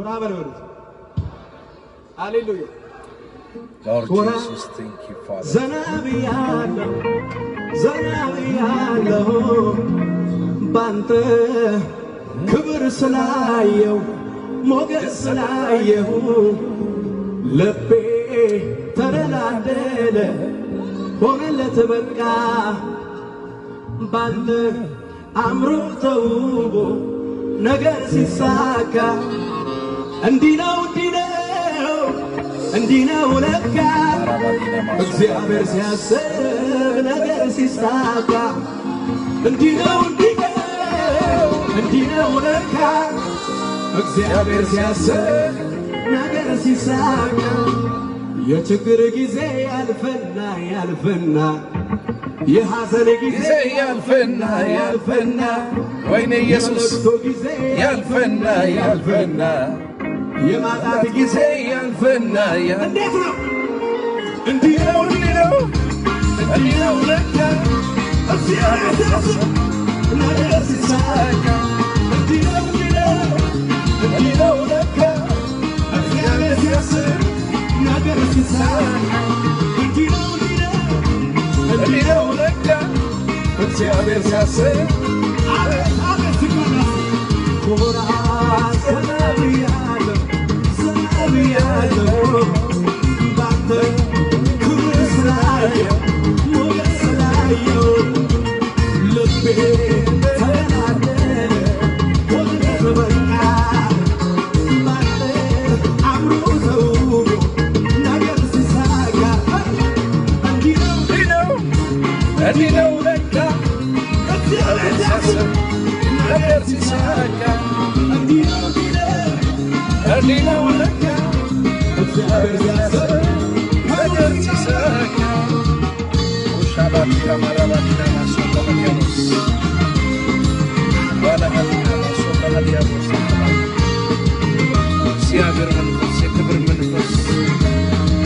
ኮራ በለው ሃሌሉያ Lord Jesus, thank you, Father. ዘናብያለሁ ባንተ ክብር ስላየው ሞገስ ስላየው ልቤ ተረዳደለ ሆነለት በቃ ባንተ አምሮ ተውቦ ነገር ሲሳካ እንዲህ ነው ለካ እግዚአብሔር ሲያስብ ነገር ሲሳካ እንዲህ ነው ለካ እግዚአብሔር ሲያስብ ነገር ሲሳካ የችግር ጊዜ ያልፈና የሐዘን ጊዜ ያልፈና ወይኔ ኢየሱስ ያልፈና የማጣት ጊዜ ያልፈና እንዴት ነው እንዲህ ነው ለካ እግዚአብሔር ሲያስብ ነገር ሲሳካ እንዲህ ነው ለካ እግዚአብሔር ሲያስብ ነገር ሲሳካ እንዲህ ነው ለካ እግዚአብሔር ሲያስብ አቤት ኮራ ዘናብያለሁ ባንተ ክብር ስላየው ሞገስ ስላየው ልቤ ተናደደ ሆነለት በቃ ባንተ አምሮ ተውቦ ነገር ሲሳካ እንዲህ ነው ለካ እግዚአብሔር ሲያስብ ነገር ሲሳካ እንዲህ ነው ለካ እግዚአብሔር ሲያስብ ነገር ሲሳካ ሻባቲ ካማራባቲ ማሶባዲያኖስ ባላሃዲና ማሶባዲያኖስ እግዚአብሔር መንፈስ የክብር መንፈስ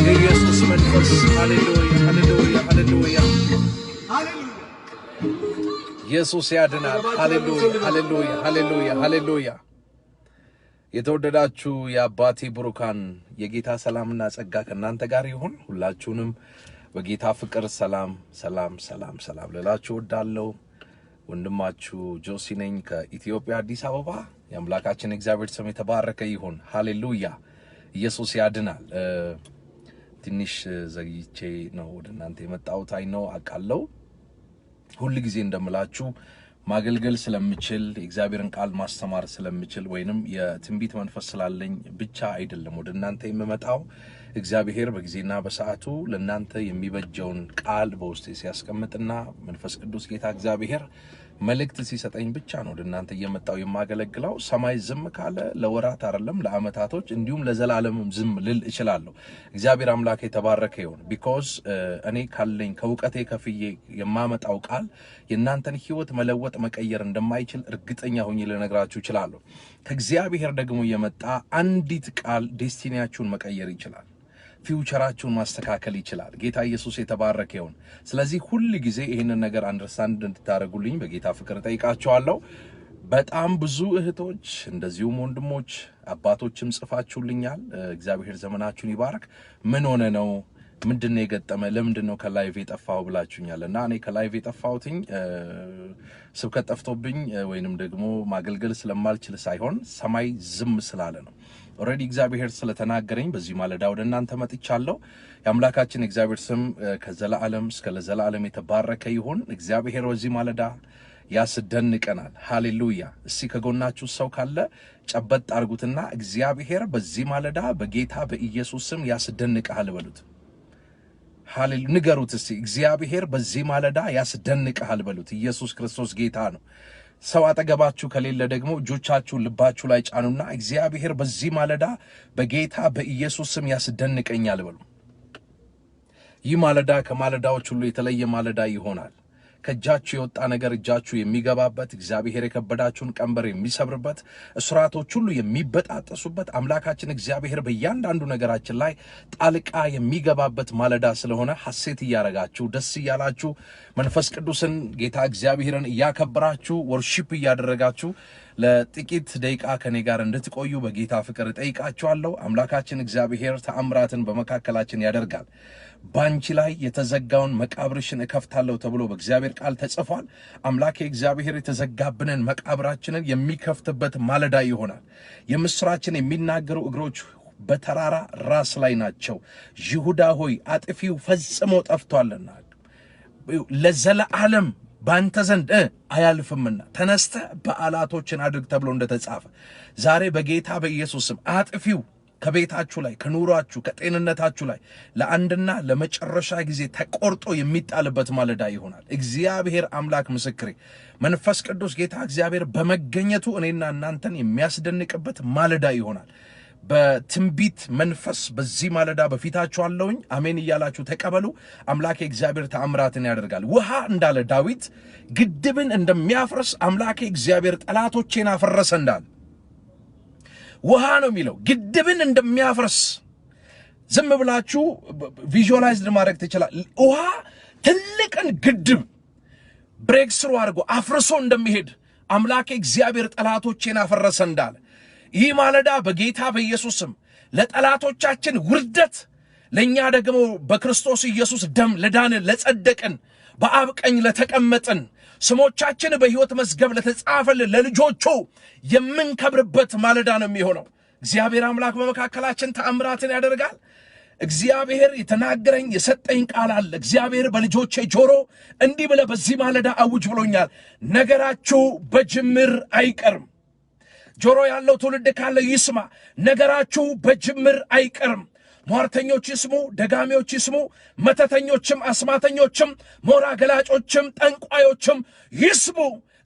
የኢየሱስ መንፈስ ሃሌሉያ ኢየሱስ ያድናል ሃሌሉያ የተወደዳችሁ የአባቴ ብሩካን የጌታ ሰላምና ጸጋ ከእናንተ ጋር ይሁን። ሁላችሁንም በጌታ ፍቅር ሰላም ልላችሁ እወዳለሁ። ወንድማችሁ ጆሲ ነኝ ከኢትዮጵያ አዲስ አበባ። የአምላካችን እግዚአብሔር ስም የተባረከ ይሁን። ሃሌሉያ ኢየሱስ ያድናል። ትንሽ ዘግይቼ ነው ወደ እናንተ የመጣሁት። አይነው አቃለው ሁሉ ጊዜ እንደምላችሁ ማገልገል ስለምችል የእግዚአብሔርን ቃል ማስተማር ስለምችል ወይንም የትንቢት መንፈስ ስላለኝ ብቻ አይደለም ወደ እናንተ የምመጣው። እግዚአብሔር በጊዜና በሰዓቱ ለናንተ የሚበጀውን ቃል በውስጤ ሲያስቀምጥና መንፈስ ቅዱስ ጌታ እግዚአብሔር መልእክት ሲሰጠኝ ብቻ ነው ወደ እናንተ እየመጣው የማገለግለው። ሰማይ ዝም ካለ ለወራት አይደለም ለአመታቶች እንዲሁም ለዘላለምም ዝም ልል እችላለሁ። እግዚአብሔር አምላክ የተባረከ ይሁን። ቢኮዝ እኔ ካለኝ ከውቀቴ ከፍዬ የማመጣው ቃል የናንተን ህይወት መለወጥ መቀየር እንደማይችል እርግጠኛ ሆኜ ልነግራችሁ እችላለሁ። ከእግዚአብሔር ደግሞ የመጣ አንዲት ቃል ዴስቲኒያችሁን መቀየር ይችላል። ፊውቸራችሁን ማስተካከል ይችላል። ጌታ ኢየሱስ የተባረከ ይሁን። ስለዚህ ሁሉ ጊዜ ይሄንን ነገር አንደርስታንድ እንድታደርጉልኝ በጌታ ፍቅር ጠይቃችኋለሁ። በጣም ብዙ እህቶች እንደዚሁም ወንድሞች አባቶችም ጽፋችሁልኛል። እግዚአብሔር ዘመናችሁን ይባርክ። ምን ሆነ ነው ምንድነው የገጠመ ለምንድነው ከላይቭ የጠፋው ብላችሁኛልና እኔ ከላይቭ የጠፋውትኝ ስብከት ጠፍቶብኝ ወይንም ደግሞ ማገልገል ስለማልችል ሳይሆን ሰማይ ዝም ስላለ ነው። ኦሬዲ እግዚአብሔር ስለተናገረኝ በዚህ ማለዳ ወደ እናንተ መጥቻለሁ። የአምላካችን እግዚአብሔር ስም ከዘላለም እስከ ለዘላለም የተባረከ ይሁን። እግዚአብሔር በዚህ ማለዳ ያስደንቀናል። ሃሌሉያ። እስቲ ከጎናችሁ ሰው ካለ ጨበጥ አርጉትና እግዚአብሔር በዚህ ማለዳ በጌታ በኢየሱስ ስም ያስደንቀሃል በሉት። ሃሌሉ ንገሩት እስቲ እግዚአብሔር በዚህ ማለዳ ያስደንቀሃል በሉት። ኢየሱስ ክርስቶስ ጌታ ነው። ሰው አጠገባችሁ ከሌለ ደግሞ እጆቻችሁን ልባችሁ ላይ ጫኑና እግዚአብሔር በዚህ ማለዳ በጌታ በኢየሱስ ስም ያስደንቀኛል በሉ። ይህ ማለዳ ከማለዳዎች ሁሉ የተለየ ማለዳ ይሆናል። ከእጃችሁ የወጣ ነገር እጃችሁ የሚገባበት፣ እግዚአብሔር የከበዳችሁን ቀንበር የሚሰብርበት፣ እስራቶች ሁሉ የሚበጣጠሱበት፣ አምላካችን እግዚአብሔር በእያንዳንዱ ነገራችን ላይ ጣልቃ የሚገባበት ማለዳ ስለሆነ ሐሴት እያረጋችሁ ደስ እያላችሁ መንፈስ ቅዱስን ጌታ እግዚአብሔርን እያከበራችሁ ወርሺፕ እያደረጋችሁ ለጥቂት ደቂቃ ከኔ ጋር እንድትቆዩ በጌታ ፍቅር ጠይቃችኋለሁ። አምላካችን እግዚአብሔር ተአምራትን በመካከላችን ያደርጋል። ባንቺ ላይ የተዘጋውን መቃብርሽን እከፍታለሁ ተብሎ በእግዚአብሔር ቃል ተጽፏል። አምላኬ እግዚአብሔር የተዘጋብንን መቃብራችንን የሚከፍትበት ማለዳ ይሆናል። የምስራችን የሚናገሩ እግሮች በተራራ ራስ ላይ ናቸው። ይሁዳ ሆይ አጥፊው ፈጽሞ ጠፍቷልና ለዘላለም ባንተ ዘንድ አያልፍምና ተነስተ በዓላቶችን አድርግ ተብሎ እንደተጻፈ ዛሬ በጌታ በኢየሱስም አጥፊው ከቤታችሁ ላይ ከኑሯችሁ ከጤንነታችሁ ላይ ለአንድና ለመጨረሻ ጊዜ ተቆርጦ የሚጣልበት ማለዳ ይሆናል። እግዚአብሔር አምላክ ምስክሬ፣ መንፈስ ቅዱስ ጌታ እግዚአብሔር በመገኘቱ እኔና እናንተን የሚያስደንቅበት ማለዳ ይሆናል። በትንቢት መንፈስ በዚህ ማለዳ በፊታችሁ አለውኝ። አሜን እያላችሁ ተቀበሉ። አምላኬ እግዚአብሔር ተአምራትን ያደርጋል። ውሃ እንዳለ ዳዊት ግድብን እንደሚያፈርስ አምላኬ እግዚአብሔር ጠላቶቼን አፈረሰ እንዳለ ውሃ ነው የሚለው። ግድብን እንደሚያፈርስ ዝም ብላችሁ ቪዥዋላይዝ ማድረግ ትችላል። ውሃ ትልቅን ግድብ ብሬክ ስሩ አድርጎ አፍርሶ እንደሚሄድ አምላኬ እግዚአብሔር ጠላቶቼን አፈረሰ እንዳለ ይህ ማለዳ በጌታ በኢየሱስም ለጠላቶቻችን ውርደት፣ ለእኛ ደግሞ በክርስቶስ ኢየሱስ ደም ለዳንን ለጸደቅን በአብ ቀኝ ለተቀመጥን ስሞቻችን በሕይወት መዝገብ ለተጻፈልን ለልጆቹ የምንከብርበት ማለዳ ነው የሚሆነው። እግዚአብሔር አምላክ በመካከላችን ተአምራትን ያደርጋል። እግዚአብሔር የተናገረኝ የሰጠኝ ቃል አለ። እግዚአብሔር በልጆቼ ጆሮ እንዲህ ብለህ በዚህ ማለዳ አውጅ ብሎኛል። ነገራችሁ በጅምር አይቀርም። ጆሮ ያለው ትውልድ ካለ ይስማ። ነገራችሁ በጅምር አይቀርም። ሟርተኞች ይስሙ፣ ደጋሚዎች ይስሙ፣ መተተኞችም፣ አስማተኞችም፣ ሞራ ገላጮችም፣ ጠንቋዮችም ይስሙ።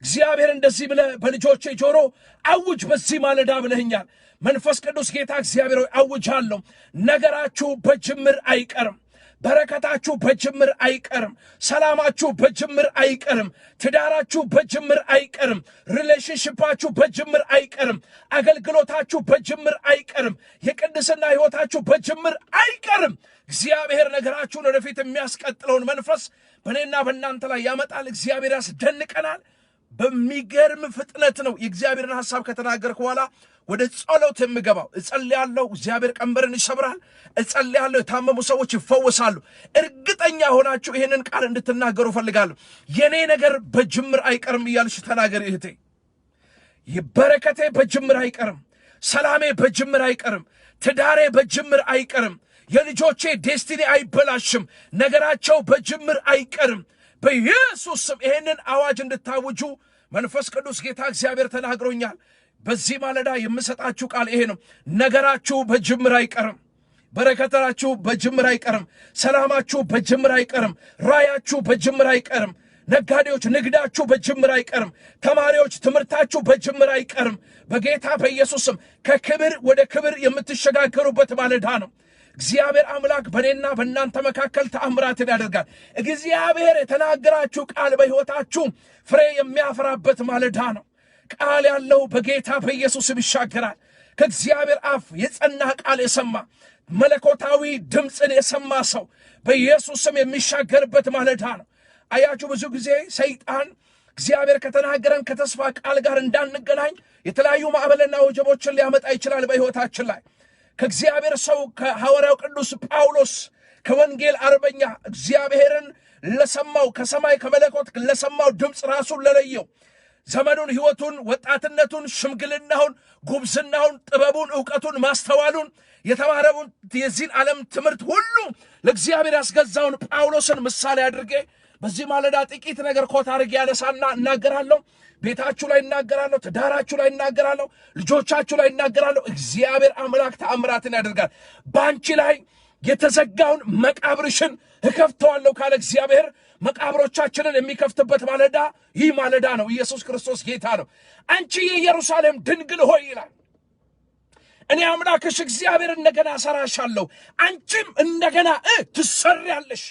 እግዚአብሔር እንደዚህ ብለህ በልጆቼ ጆሮ አውጅ በዚህ ማለዳ ብለህኛል። መንፈስ ቅዱስ ጌታ እግዚአብሔር ሆይ አውጃለሁ። ነገራችሁ በጅምር አይቀርም። በረከታችሁ በጅምር አይቀርም። ሰላማችሁ በጅምር አይቀርም። ትዳራችሁ በጅምር አይቀርም። ሪሌሽንሽፓችሁ በጅምር አይቀርም። አገልግሎታችሁ በጅምር አይቀርም። የቅድስና ሕይወታችሁ በጅምር አይቀርም። እግዚአብሔር ነገራችሁን ወደፊት የሚያስቀጥለውን መንፈስ በእኔና በእናንተ ላይ ያመጣል። እግዚአብሔር ያስደንቀናል። በሚገርም ፍጥነት ነው የእግዚአብሔርን ሐሳብ ከተናገርኩ በኋላ ወደ ጸሎት የምገባው። እጸልያለሁ፣ እግዚአብሔር ቀንበርን ይሰብራል። እጸልያለሁ፣ የታመሙ ሰዎች ይፈወሳሉ። እርግጠኛ ሆናችሁ ይሄንን ቃል እንድትናገሩ ፈልጋለሁ። የኔ ነገር በጅምር አይቀርም እያልሽ ተናገሪ እህቴ። በረከቴ በጅምር አይቀርም። ሰላሜ በጅምር አይቀርም። ትዳሬ በጅምር አይቀርም። የልጆቼ ዴስቲኒ አይበላሽም። ነገራቸው በጅምር አይቀርም። በኢየሱስ ስም ይሄንን አዋጅ እንድታውጁ መንፈስ ቅዱስ ጌታ እግዚአብሔር ተናግሮኛል። በዚህ ማለዳ የምሰጣችሁ ቃል ይሄ ነው። ነገራችሁ በጅምር አይቀርም። በረከታችሁ በጅምር አይቀርም። ሰላማችሁ በጅምር አይቀርም። ራያችሁ በጅምር አይቀርም። ነጋዴዎች ንግዳችሁ በጅምር አይቀርም። ተማሪዎች ትምህርታችሁ በጅምር አይቀርም። በጌታ በኢየሱስ ስም ከክብር ወደ ክብር የምትሸጋገሩበት ማለዳ ነው። እግዚአብሔር አምላክ በእኔና በእናንተ መካከል ተአምራትን ያደርጋል። እግዚአብሔር የተናገራችሁ ቃል በሕይወታችሁ ፍሬ የሚያፈራበት ማለዳ ነው። ቃል ያለው በጌታ በኢየሱስም ይሻገራል። ከእግዚአብሔር አፍ የጸና ቃል የሰማ መለኮታዊ ድምፅን የሰማ ሰው በኢየሱስም የሚሻገርበት ማለዳ ነው። አያችሁ፣ ብዙ ጊዜ ሰይጣን እግዚአብሔር ከተናገረን ከተስፋ ቃል ጋር እንዳንገናኝ የተለያዩ ማዕበልና ወጀቦችን ሊያመጣ ይችላል በሕይወታችን ላይ። ከእግዚአብሔር ሰው ከሐዋርያው ቅዱስ ጳውሎስ ከወንጌል አርበኛ እግዚአብሔርን ለሰማው ከሰማይ ከመለኮት ለሰማው ድምፅ ራሱን ለለየው ዘመኑን፣ ሕይወቱን፣ ወጣትነቱን፣ ሽምግልናውን፣ ጉብዝናውን፣ ጥበቡን፣ ዕውቀቱን፣ ማስተዋሉን የተማረውን የዚህን ዓለም ትምህርት ሁሉ ለእግዚአብሔር ያስገዛውን ጳውሎስን ምሳሌ አድርጌ በዚህ ማለዳ ጥቂት ነገር ኮት አድርጌ ያነሳና እናገራለሁ። ቤታችሁ ላይ እናገራለሁ። ትዳራችሁ ላይ እናገራለሁ። ልጆቻችሁ ላይ እናገራለሁ። እግዚአብሔር አምላክ ተአምራትን ያደርጋል። በአንቺ ላይ የተዘጋውን መቃብርሽን እከፍተዋለሁ ካለ እግዚአብሔር መቃብሮቻችንን የሚከፍትበት ማለዳ ይህ ማለዳ ነው። ኢየሱስ ክርስቶስ ጌታ ነው። አንቺ የኢየሩሳሌም ድንግል ሆይ ይላል፣ እኔ አምላክሽ እግዚአብሔር እንደገና እሰራሻለሁ፣ አንቺም እንደገና ትሰሪያለሽ።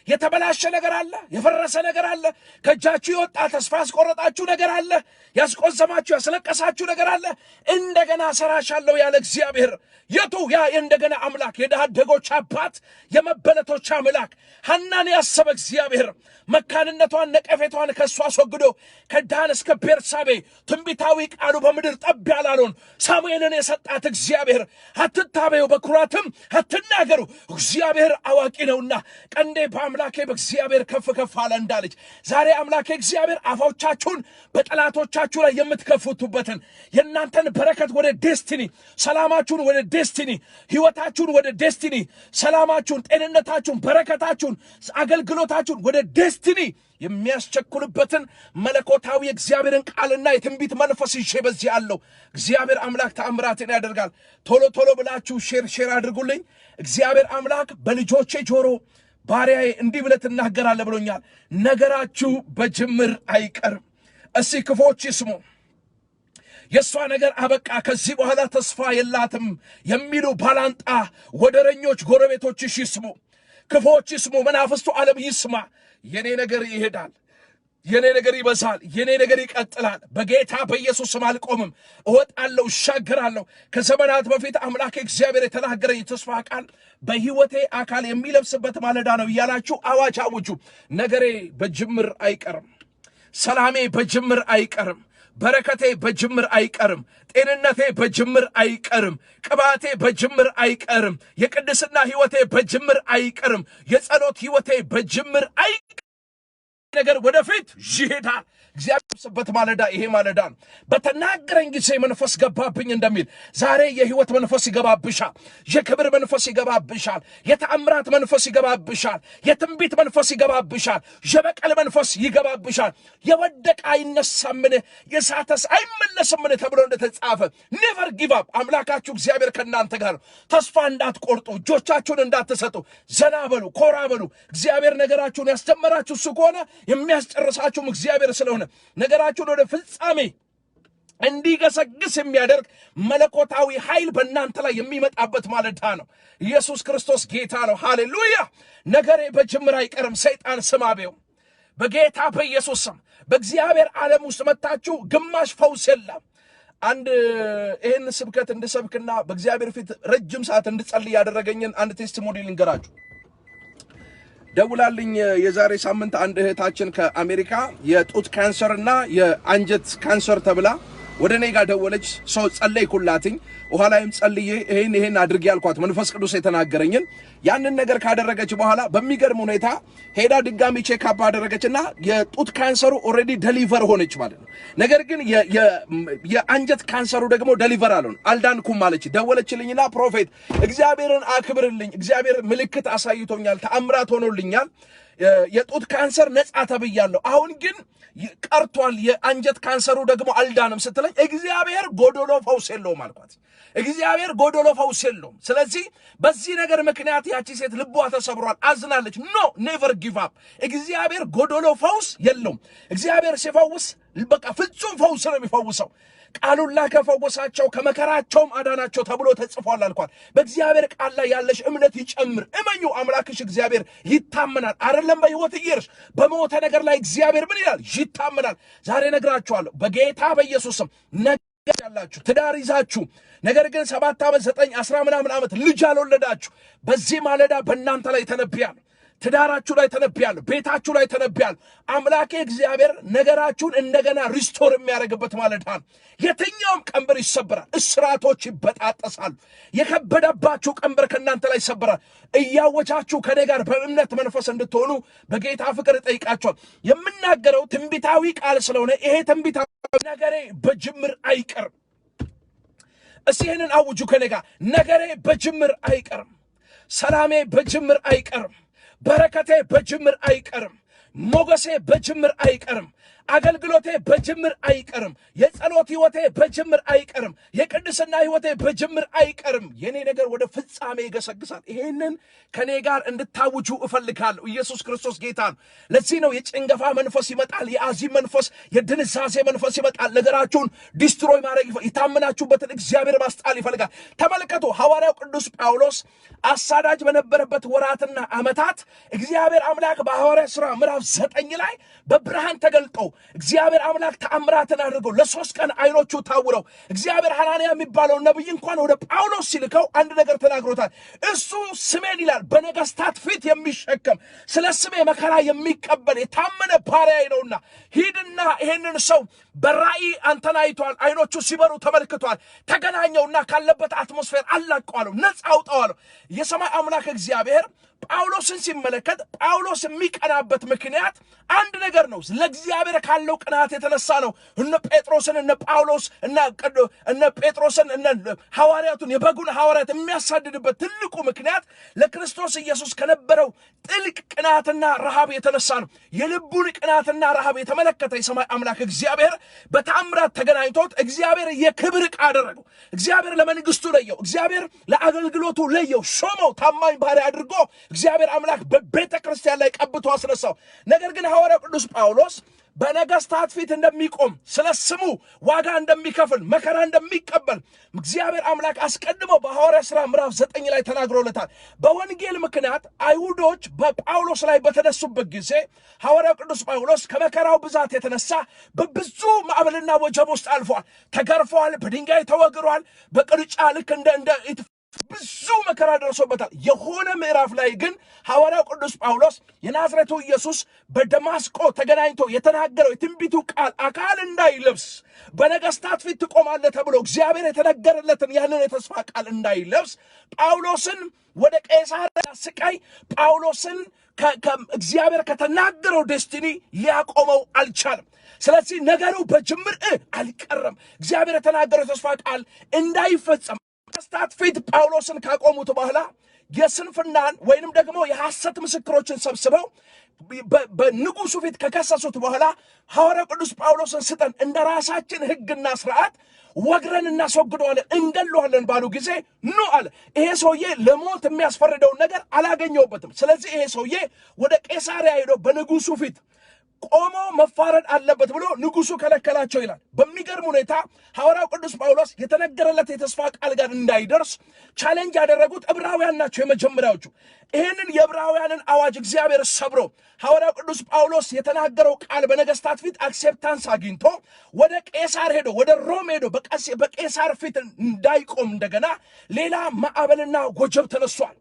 የተበላሸ ነገር አለ፣ የፈረሰ ነገር አለ፣ ከእጃችሁ የወጣ ተስፋ ያስቆረጣችሁ ነገር አለ፣ ያስቆዘማችሁ ያስለቀሳችሁ ነገር አለ። እንደገና ሰራሻለሁ ያለ እግዚአብሔር የቱ ያ የእንደገና አምላክ፣ የድሃ አደጎች አባት፣ የመበለቶች አምላክ ሐናን ያሰበ እግዚአብሔር መካንነቷን ነቀፌቷን ከእሱ አስወግዶ ከዳን እስከ ቤርሳቤ ትንቢታዊ ቃሉ በምድር ጠብ ያላለውን ሳሙኤልን የሰጣት እግዚአብሔር አትታበዩ፣ በኩራትም አትናገሩ፣ እግዚአብሔር አዋቂ ነውና ቀንዴ በአምላኬ በእግዚአብሔር ከፍ ከፍ አለ እንዳለች ዛሬ አምላኬ እግዚአብሔር አፋዎቻችሁን በጠላቶቻችሁ ላይ የምትከፍቱበትን የእናንተን በረከት ወደ ዴስቲኒ፣ ሰላማችሁን ወደ ዴስቲኒ፣ ሕይወታችሁን ወደ ዴስቲኒ፣ ሰላማችሁን፣ ጤንነታችሁን፣ በረከታችሁን፣ አገልግሎታችሁን ወደ ዴስቲኒ የሚያስቸኩልበትን መለኮታዊ እግዚአብሔርን ቃልና የትንቢት መንፈስ ይዤ በዚህ አለው። እግዚአብሔር አምላክ ተአምራትን ያደርጋል። ቶሎ ቶሎ ብላችሁ ሼር አድርጉልኝ። እግዚአብሔር አምላክ በልጆቼ ጆሮ ባሪያዬ እንዲህ ብለህ ትናገራለህ ብሎኛል። ነገራችሁ በጅምር አይቀርም። እስቲ ክፎች ይስሙ። የእሷ ነገር አበቃ፣ ከዚህ በኋላ ተስፋ የላትም የሚሉ ባላንጣ ወደረኞች ጎረቤቶችሽ ይስሙ፣ ክፎች ይስሙ፣ መናፍስቱ ዓለም ይስማ። የኔ ነገር ይሄዳል፣ የኔ ነገር ይበዛል፣ የኔ ነገር ይቀጥላል። በጌታ በኢየሱስ ስም አልቆምም፣ እወጣለሁ፣ እሻገራለሁ። ከዘመናት በፊት አምላኬ እግዚአብሔር የተናገረኝ የተስፋ ቃል በሕይወቴ አካል የሚለብስበት ማለዳ ነው እያላችሁ አዋጅ አውጁ። ነገሬ በጅምር አይቀርም፣ ሰላሜ በጅምር አይቀርም፣ በረከቴ በጅምር አይቀርም፣ ጤንነቴ በጅምር አይቀርም፣ ቅባቴ በጅምር አይቀርም፣ የቅድስና ሕይወቴ በጅምር አይቀርም፣ የጸሎት ሕይወቴ በጅምር አይቀርም። ነገር ወደፊት ይሄዳል። እግዚአብሔር ስበት ማለዳ ይሄ ማለዳ ነው። በተናገረኝ ጊዜ መንፈስ ገባብኝ እንደሚል ዛሬ የሕይወት መንፈስ ይገባብሻል፣ የክብር መንፈስ ይገባብሻል፣ የተአምራት መንፈስ ይገባብሻል፣ የትንቢት መንፈስ ይገባብሻል፣ የበቀል መንፈስ ይገባብሻል። የወደቀ አይነሳምን የሳተስ አይመለስምን ተብሎ እንደተጻፈ ኔቨር ጊቭ አፕ። አምላካችሁ እግዚአብሔር ከእናንተ ጋር ነው። ተስፋ እንዳትቆርጡ፣ እጆቻችሁን እንዳትሰጡ፣ ዘና በሉ፣ ኮራ በሉ። እግዚአብሔር ነገራችሁን ያስጀመራችሁ እሱ ከሆነ የሚያስጨርሳችሁም እግዚአብሔር ስለሆነ ነገራችሁን ወደ ፍጻሜ እንዲገሰግስ የሚያደርግ መለኮታዊ ኃይል በእናንተ ላይ የሚመጣበት ማለዳ ነው። ኢየሱስ ክርስቶስ ጌታ ነው። ሃሌሉያ። ነገሬ በጅምር አይቀርም። ሰይጣን ስማቤው በጌታ በኢየሱስ ስም። በእግዚአብሔር ዓለም ውስጥ መታችሁ ግማሽ ፈውስ የለም። አንድ ይህን ስብከት እንድሰብክና በእግዚአብሔር ፊት ረጅም ሰዓት እንድጸልይ ያደረገኝን አንድ ቴስቲሞኒ ልንገራችሁ። ደውላልኝ የዛሬ ሳምንት አንድ እህታችን ከአሜሪካ የጡት ካንሰርና የአንጀት ካንሰር ተብላ ወደ እኔ ጋር ደወለች። ሰው ጸለይኩላትኝ። ኋላይም ጸልዬ ይሄን አድርጌ ያልኳት መንፈስ ቅዱስ የተናገረኝን ያንን ነገር ካደረገች በኋላ በሚገርም ሁኔታ ሄዳ ድጋሚ ቼክአፕ አደረገችና የጡት ካንሰሩ ኦልሬዲ ደሊቨር ሆነች ማለት ነው። ነገር ግን የአንጀት ካንሰሩ ደግሞ ደሊቨር አልዳንኩም ማለች። ደወለችልኝና ፕሮፌት እግዚአብሔርን አክብርልኝ፣ እግዚአብሔር ምልክት አሳይቶኛል፣ ተአምራት ሆኖልኛል፣ የጡት ካንሰር ነጻ ተብያለሁ፣ አሁን ግን ቀርቷል፣ የአንጀት ካንሰሩ ደግሞ አልዳንም ስትለኝ እግዚአብሔር ጎዶሎ ፈውስ የለውም አልኳት። እግዚአብሔር ጎዶሎ ፈውስ የለውም። ስለዚህ በዚህ ነገር ምክንያት ያቺ ሴት ልቧ ተሰብሯል፣ አዝናለች። ኖ ኔቨር ጊቭ አፕ። እግዚአብሔር ጎዶሎ ፈውስ የለውም። እግዚአብሔር ሲፈውስ በቃ ፍጹም ፈውስ ነው የሚፈውሰው። ቃሉን ላከ ፈወሳቸው፣ ከመከራቸውም አዳናቸው ተብሎ ተጽፏል አልኳት። በእግዚአብሔር ቃል ላይ ያለሽ እምነት ይጨምር። እመኙ፣ አምላክሽ እግዚአብሔር ይታመናል። አይደለም በሕይወት እየርሽ በሞተ ነገር ላይ እግዚአብሔር ምን ይላል? ይታመናል። ዛሬ ነግራችኋለሁ በጌታ በኢየሱስም ነገር ያላችሁ ትዳር ይዛችሁ ነገር ግን 7 ዓመት 9 10 ምናምን ዓመት ልጅ አልወለዳችሁ በዚህ ማለዳ በእናንተ ላይ ተነብያለሁ። ትዳራችሁ ላይ ተነብያለሁ፣ ቤታችሁ ላይ ተነብያለሁ። አምላኬ እግዚአብሔር ነገራችሁን እንደገና ሪስቶር የሚያደርግበት ማለዳ ነው። የትኛውም ቀንበር ይሰበራል፣ እስራቶች ይበጣጠሳሉ። የከበደባችሁ ቀንበር ከእናንተ ላይ ይሰበራል። እያወጃችሁ ከኔ ጋር በእምነት መንፈስ እንድትሆኑ በጌታ ፍቅር እጠይቃችኋል። የምናገረው ትንቢታዊ ቃል ስለሆነ ይሄ ትንቢታዊ ነገሬ በጅምር አይቀርም። እስቲ ይህንን አውጁ ከኔ ጋር። ነገሬ በጅምር አይቀርም፣ ሰላሜ በጅምር አይቀርም፣ በረከቴ በጅምር አይቀርም፣ ሞገሴ በጅምር አይቀርም። አገልግሎቴ በጅምር አይቀርም። የጸሎት ህይወቴ በጅምር አይቀርም። የቅድስና ህይወቴ በጅምር አይቀርም። የኔ ነገር ወደ ፍጻሜ ይገሰግሳል። ይሄንን ከኔ ጋር እንድታውጁ እፈልጋለሁ። ኢየሱስ ክርስቶስ ጌታ ነው። ለዚህ ነው የጭንገፋ መንፈስ ይመጣል፣ የአዚም መንፈስ፣ የድንዛዜ መንፈስ ይመጣል። ነገራችሁን ዲስትሮይ ማድረግ የታመናችሁበትን እግዚአብሔር ማስጣል ይፈልጋል። ተመልከቱ፣ ሐዋርያው ቅዱስ ጳውሎስ አሳዳጅ በነበረበት ወራትና ዓመታት እግዚአብሔር አምላክ በሐዋርያት ሥራ ምዕራፍ 9 ላይ በብርሃን ተገልጦ እግዚአብሔር አምላክ ተአምራትን አድርጎ ለ3 ቀን አይኖቹ ታውረው እግዚአብሔር ሐናንያ የሚባለው ነብይ እንኳን ወደ ጳውሎስ ሲልከው አንድ ነገር ተናግሮታል። እሱ ስሜን ይላል በነገስታት ፊት የሚሸከም ስለ ስሜ መከራ የሚቀበል የታመነ ባሪያዬ ነውና ሂድና ይሄንን ሰው በራእይ አንተን አይቷል፣ አይኖቹ ሲበሩ ተመልክቷል፣ ተገናኘውና ካለበት አትሞስፌር አላቀዋለሁ፣ ነፃ አውጣዋለሁ። የሰማይ አምላክ እግዚአብሔር ጳውሎስን ሲመለከት ጳውሎስ የሚቀናበት ምክንያት አንድ ነገር ነው። ለእግዚአብሔር ካለው ቅናት የተነሳ ነው። እነ ጴጥሮስን እነ ጳውሎስ እነ ጴጥሮስን እነ ሐዋርያቱን የበጉን ሐዋርያት የሚያሳድድበት ትልቁ ምክንያት ለክርስቶስ ኢየሱስ ከነበረው ጥልቅ ቅናትና ረሃብ የተነሳ ነው። የልቡን ቅናትና ረሃብ የተመለከተ የሰማይ አምላክ እግዚአብሔር በተአምራት ተገናኝቶት እግዚአብሔር የክብር ዕቃ አደረገው። እግዚአብሔር ለመንግስቱ ለየው። እግዚአብሔር ለአገልግሎቱ ለየው፣ ሾመው፣ ታማኝ ባሪያ አድርጎ እግዚአብሔር አምላክ በቤተ ክርስቲያን ላይ ቀብቶ አስነሳው። ነገር ግን ሐዋርያው ቅዱስ ጳውሎስ በነገስታት ፊት እንደሚቆም ስለ ስሙ ዋጋ እንደሚከፍል መከራ እንደሚቀበል እግዚአብሔር አምላክ አስቀድሞ በሐዋርያት ሥራ ምዕራፍ 9 ላይ ተናግሮለታል። በወንጌል ምክንያት አይሁዶች በጳውሎስ ላይ በተነሱበት ጊዜ ሐዋርያው ቅዱስ ጳውሎስ ከመከራው ብዛት የተነሳ በብዙ ማዕበልና ወጀብ ውስጥ አልፏል። ተገርፏል፣ በድንጋይ ተወግሯል፣ በቅርጫ ልክ እንደ ብዙ መከራ ደርሶበታል። የሆነ ምዕራፍ ላይ ግን ሐዋርያው ቅዱስ ጳውሎስ የናዝሬቱ ኢየሱስ በደማስቆ ተገናኝቶ የተናገረው የትንቢቱ ቃል አካል እንዳይለብስ በነገስታት ፊት ትቆማለህ ተብሎ እግዚአብሔር የተነገረለትን ያንን የተስፋ ቃል እንዳይለብስ ጳውሎስን ወደ ቄሳር ስቃይ ጳውሎስን እግዚአብሔር ከተናገረው ዴስቲኒ ሊያቆመው አልቻለም። ስለዚህ ነገሩ በጅምር አልቀረም። እግዚአብሔር የተናገረው የተስፋ ቃል እንዳይፈጸም ነገስታት ፊት ጳውሎስን ካቆሙት በኋላ የስንፍናን ወይንም ደግሞ የሐሰት ምስክሮችን ሰብስበው በንጉሱ ፊት ከከሰሱት በኋላ ሐዋርያው ቅዱስ ጳውሎስን ስጠን፣ እንደ ራሳችን ሕግና ስርዓት ወግረን እናስወግደዋለን፣ እንገለዋለን ባሉ ጊዜ ኑ አለ። ይሄ ሰውዬ ለሞት የሚያስፈርደውን ነገር አላገኘውበትም። ስለዚህ ይሄ ሰውዬ ወደ ቄሳርያ ሄዶ በንጉሱ ፊት ቆሞ መፋረድ አለበት ብሎ ንጉሱ ከለከላቸው ይላል። በሚገርም ሁኔታ ሐዋርያው ቅዱስ ጳውሎስ የተነገረለት የተስፋ ቃል ጋር እንዳይደርስ ቻሌንጅ ያደረጉት ዕብራውያን ናቸው የመጀመሪያዎቹ። ይህንን የዕብራውያንን አዋጅ እግዚአብሔር ሰብሮ ሐዋርያው ቅዱስ ጳውሎስ የተናገረው ቃል በነገስታት ፊት አክሴፕታንስ አግኝቶ ወደ ቄሳር ሄዶ ወደ ሮም ሄዶ በቄሳር ፊት እንዳይቆም እንደገና ሌላ ማዕበልና ወጀብ ተነሷል።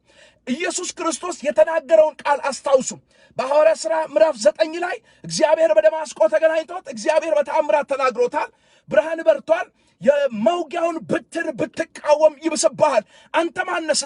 ኢየሱስ ክርስቶስ የተናገረውን ቃል አስታውሱ። በሐዋርያት ሥራ ምዕራፍ 9 ላይ እግዚአብሔር በደማስቆ ተገናኝቶት እግዚአብሔር በተአምራት ተናግሮታል። ብርሃን በርቷል። የመውጊያውን ብትር ብትቃወም ይብስብሃል። አንተ ማነህ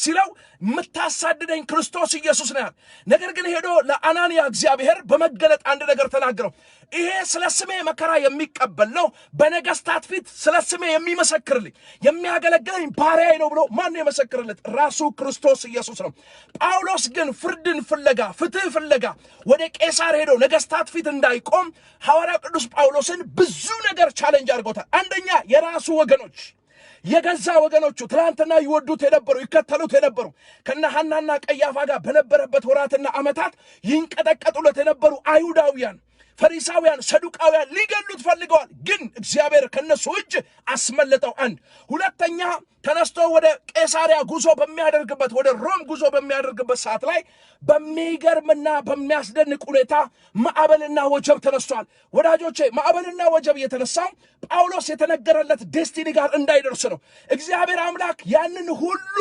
ሲለው የምታሳድደኝ ክርስቶስ ኢየሱስ ነው። ነገር ግን ሄዶ ለአናንያ እግዚአብሔር በመገለጥ አንድ ነገር ተናገረው። ይሄ ስለ ስሜ መከራ የሚቀበል ነው፣ በነገስታት ፊት ስለ ስሜ የሚመሰክርልኝ የሚያገለግለኝ ባሪያዬ ነው ብሎ ማን የመሰክርለት? ራሱ ክርስቶስ ኢየሱስ ነው። ጳውሎስ ግን ፍርድን ፍለጋ ፍትህ ፍለጋ ወደ ቄሳር ሄዶ ነገስታት ፊት እንዳይቆም ሐዋርያው ቅዱስ ጳውሎስን ብዙ ነገር ቻሌንጅ አድርጎታል። አንደኛ የራሱ ወገኖች የገዛ ወገኖቹ ትላንትና ይወዱት የነበሩ ይከተሉት የነበሩ ከነ ሐናና ቀያፋ ጋር በነበረበት ወራትና ዓመታት ይንቀጠቀጡለት የነበሩ አይሁዳውያን፣ ፈሪሳውያን፣ ሰዱቃውያን ሊገሉት ፈልገዋል። ግን እግዚአብሔር ከነሱ እጅ አስመለጠው። አንድ ሁለተኛ ተነስቶ ወደ ቄሳርያ ጉዞ በሚያደርግበት ወደ ሮም ጉዞ በሚያደርግበት ሰዓት ላይ በሚገርምና በሚያስደንቅ ሁኔታ ማዕበልና ወጀብ ተነስቷል። ወዳጆቼ ማዕበልና ወጀብ የተነሳው ጳውሎስ የተነገረለት ዴስቲኒ ጋር እንዳይደርስ ነው። እግዚአብሔር አምላክ ያንን ሁሉ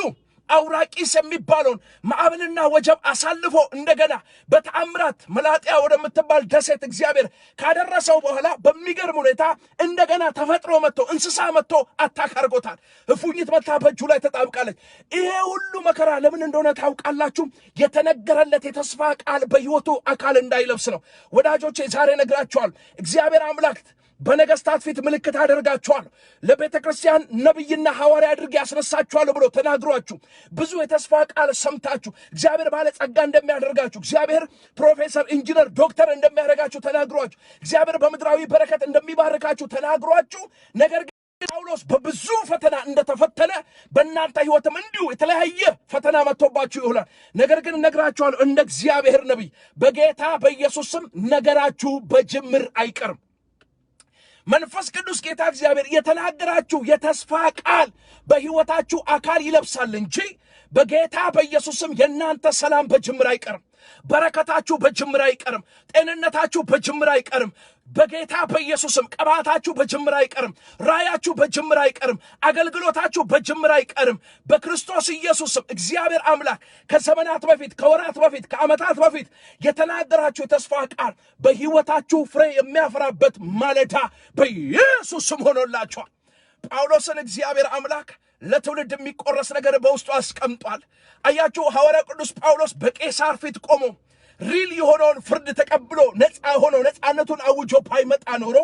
አውራቂስ የሚባለውን ማዕበልና ወጀብ አሳልፎ እንደገና በተአምራት መላጥያ ወደምትባል ደሴት እግዚአብሔር ካደረሰው በኋላ በሚገርም ሁኔታ እንደገና ተፈጥሮ መጥቶ እንስሳ መጥቶ አታክ አድርጎታል። እፉኝት መታ በእጁ ላይ ተጣብቃለች። ይሄ ሁሉ መከራ ለምን እንደሆነ ታውቃላችሁ? የተነገረለት የተስፋ ቃል በሕይወቱ አካል እንዳይለብስ ነው። ወዳጆቼ ዛሬ ነግራችኋል። እግዚአብሔር አምላክ በነገስታት ፊት ምልክት አደርጋችኋለሁ፣ ለቤተ ክርስቲያን ነብይና ሐዋርያ አድርጌ ያስነሳችኋለሁ ብሎ ተናግሯችሁ ብዙ የተስፋ ቃል ሰምታችሁ እግዚአብሔር ባለጸጋ እንደሚያደርጋችሁ እግዚአብሔር ፕሮፌሰር፣ ኢንጂነር፣ ዶክተር እንደሚያደርጋችሁ ተናግሯችሁ እግዚአብሔር በምድራዊ በረከት እንደሚባርካችሁ ተናግሯችሁ ነገር ጳውሎስ በብዙ ፈተና እንደተፈተነ በእናንተ ሕይወትም እንዲሁ የተለያየ ፈተና መጥቶባችሁ ይሆናል። ነገር ግን እነግራችኋለሁ እንደ እግዚአብሔር ነቢይ በጌታ በኢየሱስ ስም ነገራችሁ በጅምር አይቀርም። መንፈስ ቅዱስ ጌታ እግዚአብሔር የተናገራችሁ የተስፋ ቃል በሕይወታችሁ አካል ይለብሳል እንጂ በጌታ በኢየሱስ ስም የእናንተ ሰላም በጅምር አይቀርም። በረከታችሁ በጅምር አይቀርም። ጤንነታችሁ በጅምር አይቀርም። በጌታ በኢየሱስም ቅባታችሁ በጅምር አይቀርም። ራያችሁ በጅምር አይቀርም። አገልግሎታችሁ በጅምር አይቀርም። በክርስቶስ ኢየሱስም እግዚአብሔር አምላክ ከዘመናት በፊት ከወራት በፊት ከዓመታት በፊት የተናገራችሁ የተስፋ ቃል በሕይወታችሁ ፍሬ የሚያፈራበት ማለዳ በኢየሱስም ሆኖላችኋል። ጳውሎስን እግዚአብሔር አምላክ ለትውልድ የሚቆረስ ነገር በውስጡ አስቀምጧል። አያችሁ ሐዋርያው ቅዱስ ጳውሎስ በቄሳር ፊት ቆሞ ሪል የሆነውን ፍርድ ተቀብሎ ነፃ ሆኖ ነፃነቱን አውጆ ባይመጣ ኖሮ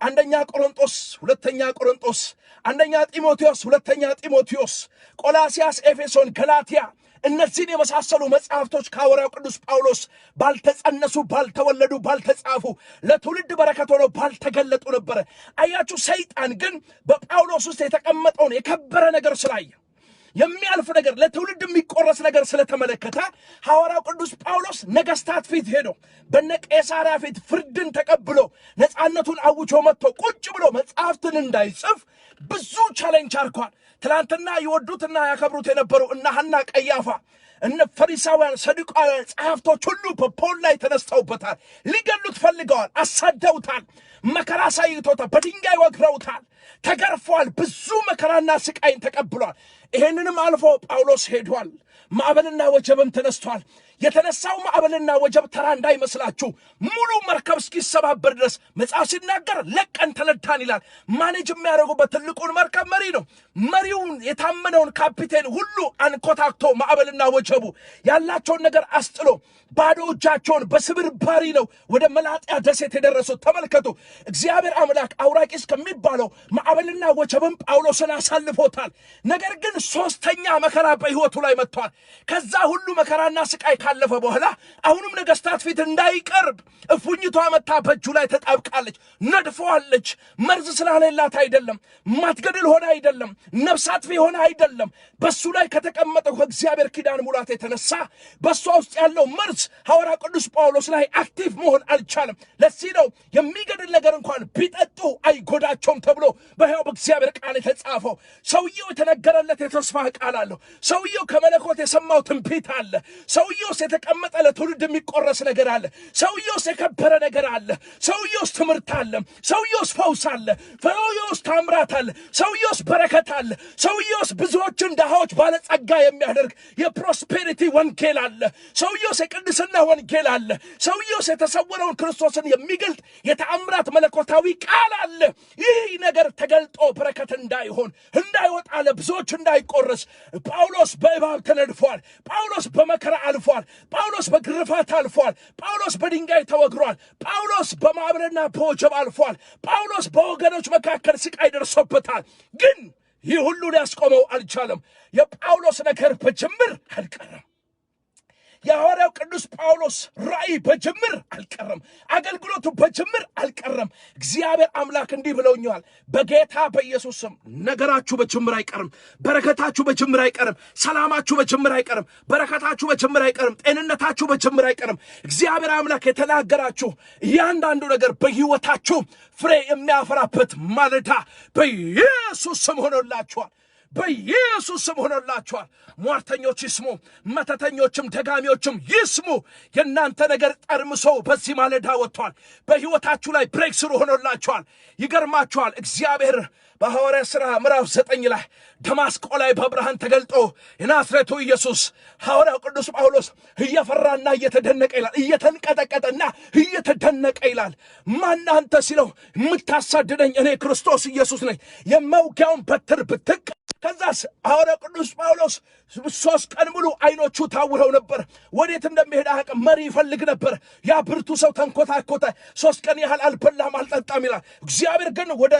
አንደኛ ቆሮንቶስ፣ ሁለተኛ ቆሮንቶስ፣ አንደኛ ጢሞቴዎስ፣ ሁለተኛ ጢሞቴዎስ፣ ቆላስያስ፣ ኤፌሶን፣ ገላትያ እነዚህን የመሳሰሉ መጽሐፍቶች ከሐዋርያው ቅዱስ ጳውሎስ ባልተጸነሱ፣ ባልተወለዱ፣ ባልተጻፉ ለትውልድ በረከት ሆነው ባልተገለጡ ነበረ። አያችሁ ሰይጣን ግን በጳውሎስ ውስጥ የተቀመጠውን የከበረ ነገር ስላየ የሚያልፍ ነገር ለትውልድ የሚቆረስ ነገር ስለተመለከተ ሐዋርያው ቅዱስ ጳውሎስ ነገስታት ፊት ሄዶ በነ ቄሳርያ ፊት ፍርድን ተቀብሎ ነፃነቱን አውጆ መጥቶ ቁጭ ብሎ መጽሐፍትን እንዳይጽፍ ብዙ ቻሌንጅ አርኳል። ትላንትና ይወዱትና ያከብሩት የነበሩ እነ ሐና፣ ቀያፋ፣ እነ ፈሪሳውያን፣ ሰዱቃውያን ጸሐፍቶች ሁሉ በፖል ላይ ተነስተውበታል። ሊገሉት ፈልገዋል። አሳደውታል። መከራ ሳይቶታል። በድንጋይ ወግረውታል። ተገርፏል። ብዙ መከራና ስቃይን ተቀብሏል። ይሄንንም አልፎ ጳውሎስ ሄዷል። ማዕበልና ወጀብም ተነስቷል። የተነሳው ማዕበልና ወጀብ ተራ እንዳይመስላችሁ ሙሉ መርከብ እስኪሰባበር ድረስ መጽሐፍ ሲናገር ለቀን ተነዳን ይላል። ማኔጅ የሚያደርጉበት ትልቁን መርከብ መሪ ነው። መሪውን የታመነውን ካፒቴን ሁሉ አንኮታክቶ ማዕበልና ወጀቡ ያላቸውን ነገር አስጥሎ ባዶ እጃቸውን በስብርባሪ ነው ወደ መላጥያ ደሴት የደረሱት። ተመልከቱ። እግዚአብሔር አምላክ አውራቂስ ከሚባለው ማዕበልና ወጀብም ጳውሎስን አሳልፎታል። ነገር ግን ሶስተኛ መከራ በሕይወቱ ላይ መጥቷል። ከዛ ሁሉ መከራና ስቃይ ካለፈ በኋላ አሁንም ነገስታት ፊት እንዳይቀርብ እፉኝቷ መታ በእጁ ላይ ተጣብቃለች። ነድፈዋለች። መርዝ ስላሌላት አይደለም፣ ማትገድል ሆነ አይደለም፣ ነፍስ አጥፊ ሆነ አይደለም። በሱ ላይ ከተቀመጠው ከእግዚአብሔር ኪዳን ሙላት የተነሳ በሷ ውስጥ ያለው መርዝ ሐዋርያ ቅዱስ ጳውሎስ ላይ አክቲቭ መሆን አልቻለም። ለዚህ ነው የሚገድል ነገር እንኳን ቢጠጡ አይጎዳቸውም ተብሎ በሕያው በእግዚአብሔር ቃል የተጻፈው። ሰውየው የተነገረለት የተስፋ ቃል አለው። ሰውየው ከመለኮት የሰማው ትንቢት አለ። ሰውየውስ የተቀመጠ ለትውልድ የሚቆረስ ነገር አለ። ሰውየውስ የከበረ ነገር አለ። ሰውየውስ ትምህርት አለ። ሰውየውስ ፈውስ አለ። ሰውየውስ ታምራት አለ። ሰውየውስ በረከት አለ። ሰውየውስ ብዙዎችን ድሃዎች ባለጸጋ የሚያደርግ የፕሮስፔሪቲ ወንጌል አለ። ሰውየውስ የቅድስና ወንጌል አለ። ሰውየውስ የተሰወረውን ክርስቶስን የሚገልጥ የተአምራት መለኮታዊ ቃል አለ። ይህ ነገር ተገልጦ በረከት እንዳይሆን እንዳይወጣ ለብዙዎች እንዳይቆረስ ጳውሎስ በእባብ ተነድፏል። ጳውሎስ በመከራ አልፏል። ጳውሎስ በግርፋት አልፏል። ጳውሎስ በድንጋይ ተወግሯል። ጳውሎስ በማዕበልና በወጀብ አልፏል። ጳውሎስ በወገኖች መካከል ስቃይ ደርሶበታል። ግን ይህ ሁሉ ሊያስቆመው አልቻለም። የጳውሎስ ነገር በጅምር አልቀረም። የሐዋርያው ቅዱስ ጳውሎስ ራእይ በጅምር አልቀረም። አገልግሎቱ በጅምር አልቀረም። እግዚአብሔር አምላክ እንዲህ ብለውኛል፣ በጌታ በኢየሱስ ስም ነገራችሁ በጅምር አይቀርም። በረከታችሁ በጅምር አይቀርም። ሰላማችሁ በጅምር አይቀርም። በረከታችሁ በጅምር አይቀርም። ጤንነታችሁ በጅምር አይቀርም። እግዚአብሔር አምላክ የተናገራችሁ እያንዳንዱ ነገር በሕይወታችሁ ፍሬ የሚያፈራበት ማለዳ በኢየሱስ ስም ሆኖላችኋል። በኢየሱስ ስም ሆኖላችኋል። ሟርተኞች ይስሙ፣ መተተኞችም ደጋሚዎችም ይስሙ። የእናንተ ነገር ጠርምሶ በዚህ ማለዳ ወጥቷል። በሕይወታችሁ ላይ ብሬክ ስሩ ሆኖላችኋል። ይገርማችኋል። እግዚአብሔር በሐዋርያ ሥራ ምዕራፍ 9 ላይ ደማስቆ ላይ በብርሃን ተገልጦ የናዝሬቱ ኢየሱስ ሐዋርያው ቅዱስ ጳውሎስ እየፈራና እየተደነቀ ይላል፣ እየተንቀጠቀጠና እየተደነቀ ይላል። ማን አንተ ሲለው የምታሳድደኝ እኔ ክርስቶስ ኢየሱስ ነኝ፣ የመውጊያውን በትር ብትቅ። ከዛስ ሐዋርያው ቅዱስ ጳውሎስ 3 ቀን ሙሉ አይኖቹ ታውረው ነበር። ወዴት እንደሚሄድ አያውቅም። መሪ ይፈልግ ነበር። ያ ብርቱ ሰው ተንኮታኮተ። 3 ቀን ያህል አልበላም አልጠጣም ይላል። እግዚአብሔር ግን ወደ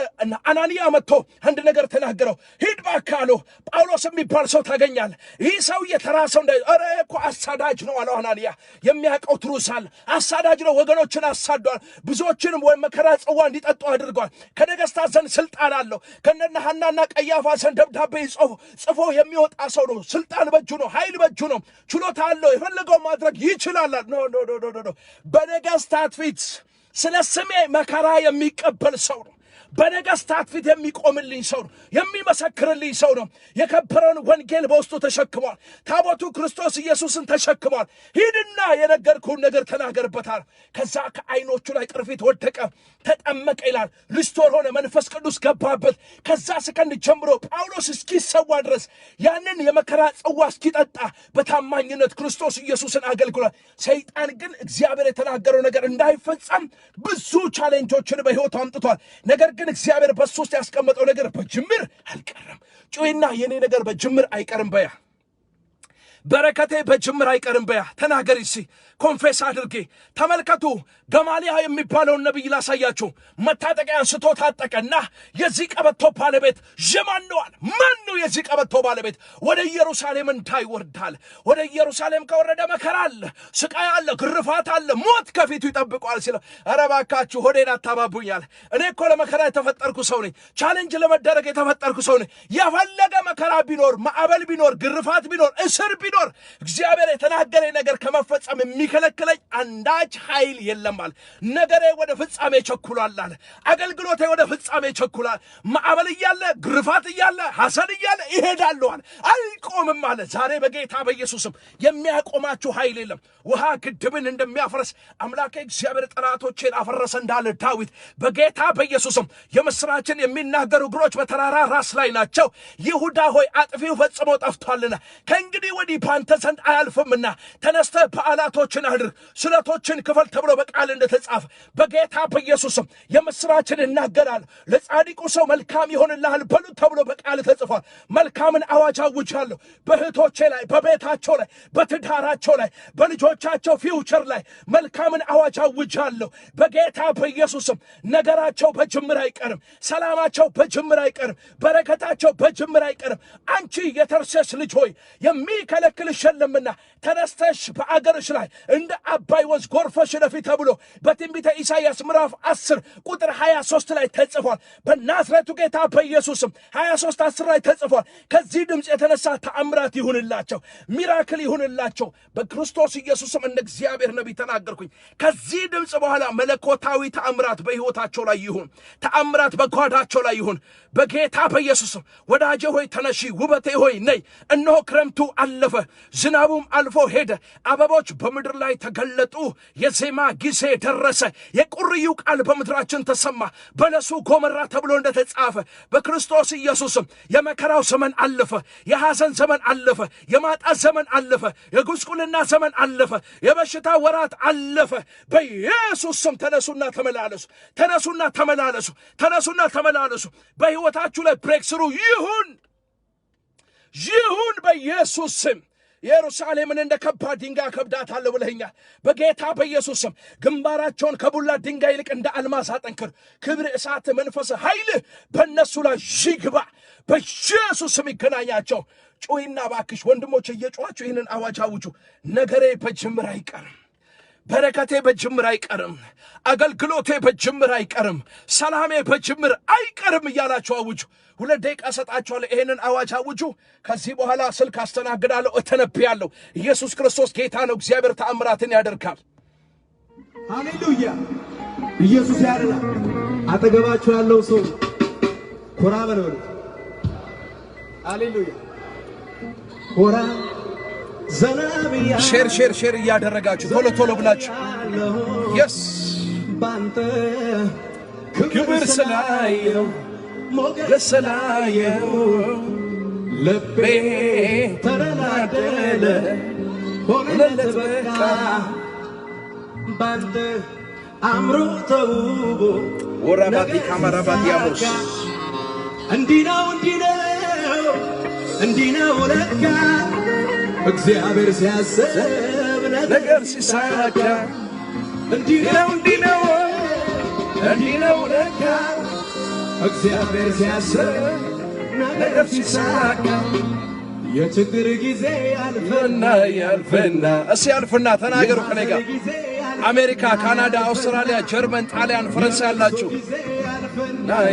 አናንያ መጥቶ አንድ ነገር ተናገረው። ሂድ እባክህ አለው። ጳውሎስ የሚባል ሰው ታገኛለህ። ይህ ሰው የተራሰው ኧረ እኮ አሳዳጅ ነው አለው አናንያ። የሚያውቀው ትሩሳል አሳዳጅ ነው። ወገኖችን አሳዷል። ብዙዎችንም ወይ መከራ ጽዋ እንዲጠጡ አድርጓል። ከነገሥታት ዘንድ ስልጣን አለው። ከነና ሐናና ቀያፋ ዘንድ ደብዳቤ ጽፎ የሚወጣ ሰው ነው። ስልጣን በእጁ ነው። ኃይል በእጁ ነው። ችሎታ አለው። የፈለገው ማድረግ ይችላል። ኖ በነገሥታት ፊት ስለ ስሜ መከራ የሚቀበል ሰው ነው። በነገሥታት ፊት የሚቆምልኝ ሰው ነው። የሚመሰክርልኝ ሰው ነው። የከበረውን ወንጌል በውስጡ ተሸክሟል። ታቦቱ ክርስቶስ ኢየሱስን ተሸክሟል። ሂድና የነገርኩህን ነገር ተናገርበታል። ከዛ ከዓይኖቹ ላይ ቅርፊት ወደቀ፣ ተጠመቀ ይላል። ልስቶር ሆነ፣ መንፈስ ቅዱስ ገባበት። ከዛ ሰከንድ ጀምሮ ጳውሎስ እስኪሰዋ ድረስ ያንን የመከራ ጽዋ እስኪጠጣ በታማኝነት ክርስቶስ ኢየሱስን አገልግሏል። ሰይጣን ግን እግዚአብሔር የተናገረው ነገር እንዳይፈጸም ብዙ ቻሌንጆችን በሕይወቱ አምጥቷል። ነገር ግን እግዚአብሔር በሱ ውስጥ ያስቀመጠው ነገር በጅምር አልቀረም። ጩይና የኔ ነገር በጅምር አይቀርም በያ። በረከቴ በጅምር አይቀርም በያ። ተናገሪ ሲ ኮንፌስ አድርጌ። ተመልከቱ ገማሊያ የሚባለውን ነብይ ላሳያችሁ። መታጠቂያ አንስቶ ታጠቀና የዚህ ቀበቶ ባለቤት የማን ነው አለ። ማን ነው የዚህ ቀበቶ ባለቤት? ወደ ኢየሩሳሌም እንዳይወርዳል። ወደ ኢየሩሳሌም ከወረደ መከራ አለ፣ ስቃይ አለ፣ ግርፋት አለ፣ ሞት ከፊቱ ይጠብቀዋል ሲለው፣ ኧረ እባካችሁ ሆዴን አታባቡኛል። እኔ እኮ ለመከራ የተፈጠርኩ ሰው ነኝ። ቻሌንጅ ለመደረግ የተፈጠርኩ ሰው ነኝ። የፈለገ መከራ ቢኖር፣ ማዕበል ቢኖር፣ ግርፋት ቢኖር፣ እስር ቢኖር እግዚአብሔር የተናገረኝ ነገር ከመፈጸም የሚከለክለኝ አንዳች ኃይል የለም አለ። ነገሬ ወደ ፍጻሜ ቸኩሏል አለ። አገልግሎቴ ወደ ፍጻሜ ቸኩሏል። ማዕበል እያለ ግርፋት እያለ ሐዘን እያለ ይሄዳለሁ አለ። አይቆምም አለ። ዛሬ በጌታ በኢየሱስም የሚያቆማችሁ ኃይል የለም። ውሃ ግድብን እንደሚያፈርስ አምላኬ እግዚአብሔር ጠላቶቼን አፈረሰ እንዳለ ዳዊት በጌታ በኢየሱስም የምስራችን የሚናገሩ እግሮች በተራራ ራስ ላይ ናቸው። ይሁዳ ሆይ አጥፊው ፈጽሞ ጠፍቷልና ከእንግዲህ ወዲህ ባንተ ዘንድ አያልፍምና ተነስተህ በዓላቶችን አድርግ፣ ስለቶችን ክፈል ተብሎ በቃል እንደተጻፈ በጌታ በኢየሱስም የምስራችን እናገራለሁ። ለጻድቁ ሰው መልካም ይሆንልሃል በሉ ተብሎ በቃል ተጽፏል። መልካምን አዋጅ አውጃለሁ በእህቶቼ ላይ፣ በቤታቸው ላይ፣ በትዳራቸው ላይ፣ በልጆቻቸው ፊውቸር ላይ መልካምን አዋጅ አውጃለሁ በጌታ በኢየሱስም። ነገራቸው በጅምር አይቀርም። ሰላማቸው በጅምር አይቀርም። በረከታቸው በጅምር አይቀርም። አንቺ የተርሴስ ልጅ ሆይ የሚከለክልሽ የለምና ተነስተሽ በአገርሽ ላይ እንደ አባይ ወንዝ ጎርፈሽ ለፊ ተብሎ በትንቢተ ኢሳይያስ ምዕራፍ 10 ቁጥር 23 ላይ ተጽፏል። በናዝሬቱ ጌታ በኢየሱስም 23:10 ላይ ተጽፏል። ከዚህ ድምፅ የተነሳ ተአምራት ይሁንላቸው፣ ሚራክል ይሁንላቸው በክርስቶስ ኢየሱስም። እንደ እግዚአብሔር ነቢይ ተናገርኩኝ። ከዚህ ድምፅ በኋላ መለኮታዊ ተአምራት በሕይወታቸው ላይ ይሁን። ተአምራት በጓዳቸው ላይ ይሁን በጌታ በኢየሱስም። ወዳጄ ሆይ ተነሺ፣ ውበቴ ሆይ ነይ። እነሆ ክረምቱ አለፈ፣ ዝናቡም አልፎ ሄደ፣ አበቦች በምድር ላይ ተገለጡ፣ የዜማ ጊዜ ደረሰ፣ የቁርዩ ቃል በምድራችን ተሰማ፣ በለሱ ጎመራ ተብሎ እንደተጻፈ በክርስቶስ ኢየሱስም የመከራው ዘመን አለፈ፣ የሐዘን ዘመን አለፈ፣ የማጣት ዘመን አለፈ፣ የጉስቁልና ዘመን አለፈ፣ የበሽታ ወራት አለፈ። በኢየሱስም ተነሱና ተመላለሱ፣ ተነሱና ተመላለሱ፣ ተነሱና ተመላለሱ። በሕይወታችሁ ላይ ብሬክስሩ ይሁን በኢየሱስ ስም። ኢየሩሳሌምን እንደ ከባድ ድንጋይ ከብዳታለሁ ብለኸኛል። በጌታ በኢየሱስ ስም ግንባራቸውን ከቡላ ድንጋይ ይልቅ እንደ አልማዝ አጠንክር። ክብር፣ እሳት፣ መንፈስ፣ ኃይል በእነሱ ላይ ይግባ። በኢየሱስ ስም ይገናኛቸው። ጩይና ባክሽ ወንድሞች እየጮኻችሁ ይህንን አዋጅ አውጁ። ነገሬ በጅምር አይቀርም። በረከቴ በጅምር አይቀርም። አገልግሎቴ በጅምር አይቀርም። ሰላሜ በጅምር አይቀርም እያላችሁ አውጁ። 2 ደቂቃ ሰጣችኋለሁ። ይሄንን አዋጅ አውጁ። ከዚህ በኋላ ስልክ አስተናግዳለሁ፣ እተነብያለሁ። ኢየሱስ ክርስቶስ ጌታ ነው። እግዚአብሔር ተአምራትን ያደርጋል። ሃሌሉያ! ኢየሱስ ያድናል። አጠገባችሁ ያለው ሰው ኮራ በለው። ሃሌሉያ! ኮራ ዘናብያ ሼር እያደረጋችሁ ቶሎ ብላችሁ የስ ባንተ ክብር ስላየው ሞገስ ላየው ልቤ ተደላደለ ሆነለት በቃ ባንተ አምሮ ተውቦ ወራባቲ ካማራባቲ ያሞስ እንዲህ ነው ለካ እግዚአብሔር ሲያስብ ነገር ሲሳካ እንዲህ ነው ለካ እግዚአብሔር ሲያስብ ነገር ሲሳካ የችግር ጊዜ ያልፍና እስኪ ያልፍና ተናገሩ ከኔ ጋር አሜሪካ፣ ካናዳ፣ አውስትራሊያ፣ ጀርመን፣ ጣሊያን፣ ፈረንሳይ ያላችሁ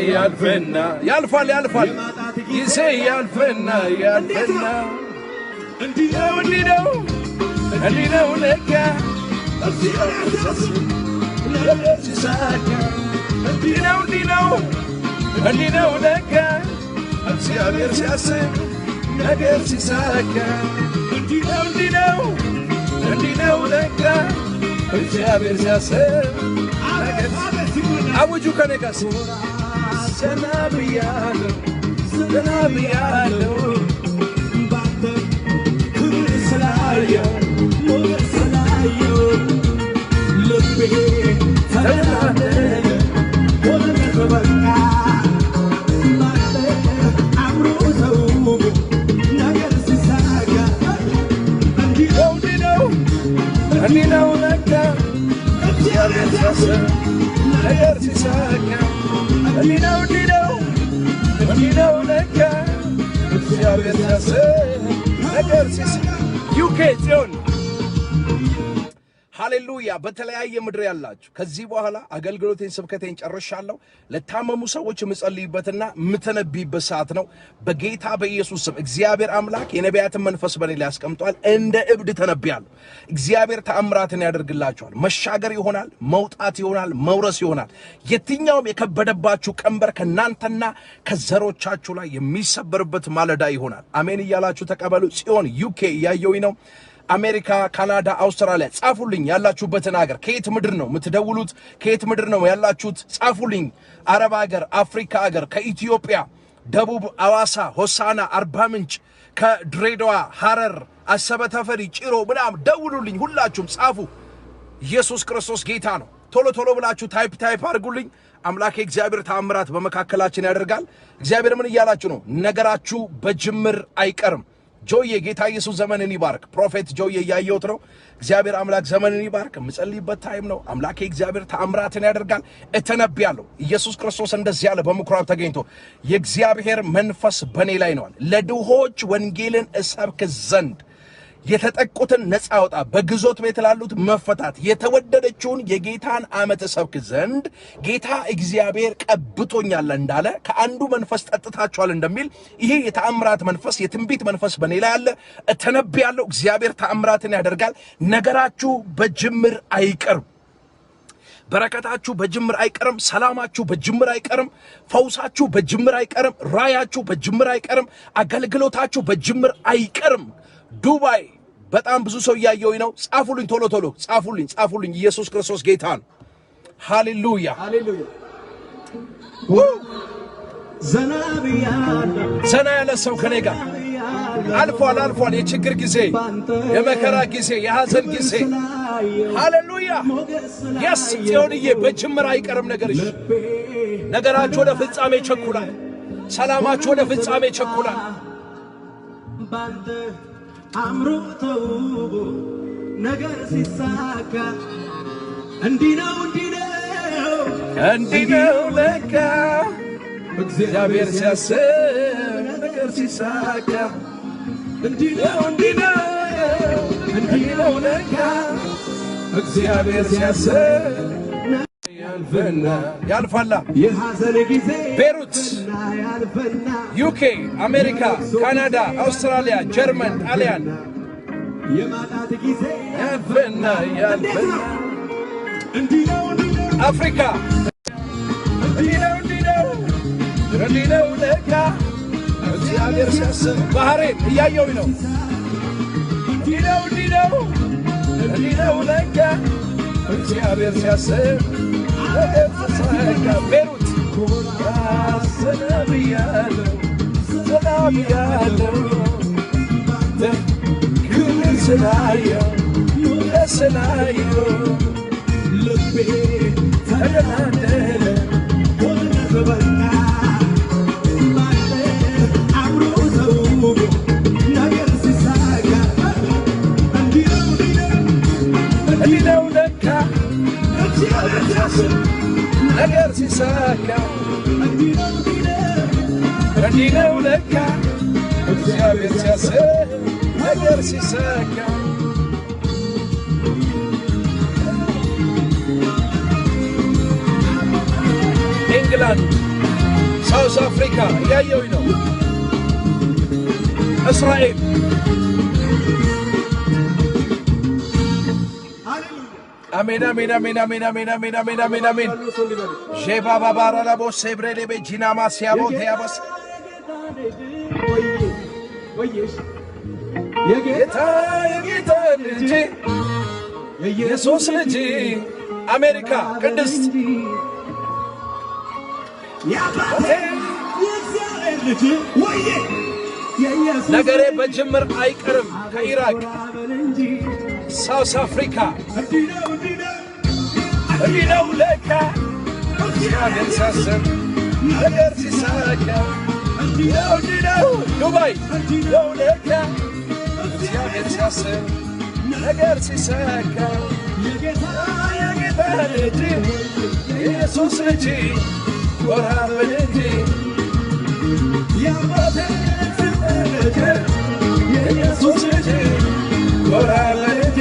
ያልፍና ያልፋል ጊዜ ያልፍና እንዲህ ነው ለካ ነገር ሲሳካ እንዲህ ነው ለካ እግዚአብሔር ሲያስብ ነገር ሲሳካ እንዲህ ነው ለካ እግዚአብሔር ሲያስብ ነገር አውጁ ከኔ ጋር ዘና ብያለሁ ባንተ ክብር ስላየው ሞገስ ስላየው ልቤ ተደላደለ ሆነለት በቃ ባንተ አምሮ ተውቦ ነገር ሲሳካ እንዲህ ነው ለካ እግዚአብሔር ሲያስብ ነገር ሲሳካ እንዲህ ነው ለካ እግዚአብሔር ሲያስብ ነገር ሲሳካ ዩኬ ጽዮን ሃሌሉያ። በተለያየ ምድር ያላችሁ ከዚህ በኋላ አገልግሎቴን ስብከቴን ጨርሻለሁ። ለታመሙ ሰዎች የምጸልይበትና የምተነብይበት ሰዓት ነው። በጌታ በኢየሱስ ስም እግዚአብሔር አምላክ የነቢያትን መንፈስ በኔ ላይ ያስቀምጧል። እንደ እብድ ተነብያለሁ። እግዚአብሔር ተአምራትን ያደርግላችኋል። መሻገር ይሆናል፣ መውጣት ይሆናል፣ መውረስ ይሆናል። የትኛውም የከበደባችሁ ቀንበር ከናንተና ከዘሮቻችሁ ላይ የሚሰበርበት ማለዳ ይሆናል። አሜን እያላችሁ ተቀበሉ። ጽዮን ዩኬ እያየሁኝ ነው። አሜሪካ፣ ካናዳ፣ አውስትራሊያ ጻፉልኝ ያላችሁበትን ሀገር። ከየት ምድር ነው የምትደውሉት? ከየት ምድር ነው ያላችሁት? ጻፉልኝ። አረብ ሀገር፣ አፍሪካ ሀገር፣ ከኢትዮጵያ ደቡብ፣ አዋሳ፣ ሆሳና፣ አርባ ምንጭ፣ ከድሬዳዋ፣ ሐረር፣ አሰበ ተፈሪ፣ ጭሮ ምናምን ደውሉልኝ። ሁላችሁም ጻፉ። ኢየሱስ ክርስቶስ ጌታ ነው። ቶሎ ብላችሁ ታይፕ አድርጉልኝ። አምላኬ እግዚአብሔር ተአምራት በመካከላችን ያደርጋል። እግዚአብሔር ምን እያላችሁ ነው? ነገራችሁ በጅምር አይቀርም። ጆዬ ጌታ ኢየሱስ ዘመንን ይባርክ። ፕሮፌት ጆዬ እያየሁት ነው። እግዚአብሔር አምላክ ዘመንን ይባርክ። የምጸልይበት ታይም ነው። አምላኬ እግዚአብሔር ተአምራትን ያደርጋል። እተነብያለሁ። ኢየሱስ ክርስቶስ እንደዚህ ያለ በምኩራብ ተገኝቶ የእግዚአብሔር መንፈስ በኔ ላይ ነዋል፣ ለድሆች ወንጌልን እሰብክ ዘንድ፣ የተጠቁትን ነፃ አውጣ፣ በግዞት ቤት ላሉት መፈታት፣ የተወደደችውን የጌታን ዓመት እሰብክ ዘንድ ጌታ እግዚአብሔር ቀብቶኛል እንዳለ ከአንዱ መንፈስ ጠጥታችኋል እንደሚል ይሄ የተአምራት መንፈስ የትንቢት መንፈስ በኔ ላይ አለ። እተነብያለሁ። እግዚአብሔር ተአምራትን ያደርጋል። ነገራችሁ በጅምር አይቀርም። በረከታችሁ በጅምር አይቀርም። ሰላማችሁ በጅምር አይቀርም። ፈውሳችሁ በጅምር አይቀርም። ራያችሁ በጅምር አይቀርም። አገልግሎታችሁ በጅምር አይቀርም። ዱባይ በጣም ብዙ ሰው እያየሁኝ ነው። ጻፉልኝ፣ ቶሎ ጻፉልኝ። ኢየሱስ ክርስቶስ ጌታ ነው። ሃሌሉያ። ዘና ያለ ሰው ከኔ ጋር አልፏል። የችግር ጊዜ፣ የመከራ ጊዜ፣ የሐዘን ጊዜ። ሃሌሉያ። የስ ጽዮንዬ በጅምር አይቀርም ነገርሽ። ነገራችሁ ወደ ፍጻሜ ይቸኩላል። ሰላማችሁ ወደ ፍጻሜ ይቸኩላል። አምሮ ተውቦ ነገር ሲሳካ እንዲህ ነው ለካ እግዚአብሔር ሲያስብ ነገር ሲሳካ እንዲህ ነው ለካ እግዚአብሔር ሲያስብ ያልፋላ። የሐዘን ጊዜ ቤሩት፣ ዩኬ፣ አሜሪካ፣ ካናዳ፣ አውስትራሊያ፣ ጀርመን፣ ጣሊያን የማጣት ጊዜ ያልፍና አፍሪካ እንዲህ ነው ለካ እግዚአብሔር ሲያስብ። ባህሬን እያየሁኝ ነው። እንዲህ ነው ለካ እግዚአብሔር ሲያስብ። ቤሩት ሰላም ያለው ሰላም ያለው ክብር ስላየው ሞገስ ስላየው ልቤ ተደላደለ ሆነ በበቃ ባንተ አብሮ ተውቦ ነገር ሲሳካ እንዲህ ነው ለካ እግዚአብሔር ሲያስብ ነገር ሲሳካ እንዲህ ነው ለካ እግዚአብሔር ሲያስብ ነገር ሲሳካ ኢንግላንድ ሳውዝ አፍሪካ እያየሁኝ ነው እስራኤል አሜን አሜን አሜን አሜን አሜን አሜን አሜን አሜን አሜን ጄባ ባባራ ላቦ ሴብሬሌ ቤጂናማ ሲያቦ ተያበስ የጌታ የጌታ ልጅ የኢየሱስ ልጅ አሜሪካ ቅድስት ያባቴ የእግዚአብሔር ልጅ ወዬ የኢየሱስ ነገሬ በጅምር አይቀርም ከኢራቅ እንጂ ሳውዝ አፍሪካ እንዲህ ነው ለካ እግዚአብሔር ሲያስብ ነገር ሲሳካ እንዲህ ነው ዱባይ ነው ለካ እግዚአብሔር ሲያስብ ነገር ሲሳካ የጌታ ልጅ የኢየሱስ ልጅ ጎራ በል እንጂ የአባቴ ልጅ የኢየሱስ ልጅ ጎራ በል እንጂ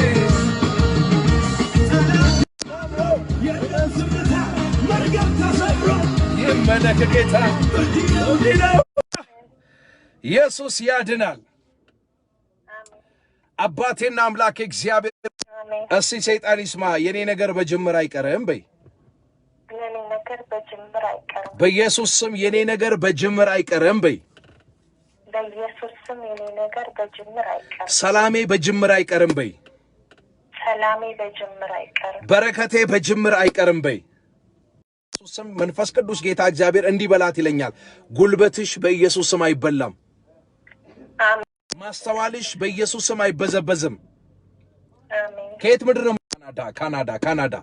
የዝምታ መርገም ተሰብሮ ይመለክ ጌታ እንዲህ ነው። ኢየሱስ ያድናል። አባቴና አምላኬ እግዚአብሔር እስቲ ሰይጣን ይስማ። የኔ ነገር በጅምር አይቀርም በይ። የኔ ነገር በጅምር አይቀርም። በኢየሱስ ስም የኔ ነገር በጅምር አይቀርም በይ። በኢየሱስ ስም የኔ ነገር በጅምር አይቀርም። ሰላሜ በጅምር አይቀርም በይ። ሰላሜ በጅምር አይቀርም። በረከቴ በጅምር አይቀርም በይ። በኢየሱስ ስም መንፈስ ቅዱስ ጌታ እግዚአብሔር እንዲህ በላት ይለኛል። ጉልበትሽ በኢየሱስ ስም አይበላም። አሜን ማስተዋልሽ በኢየሱስ ስም አይበዘበዝም። አሜን ከየት ምድር ነው? ካናዳ፣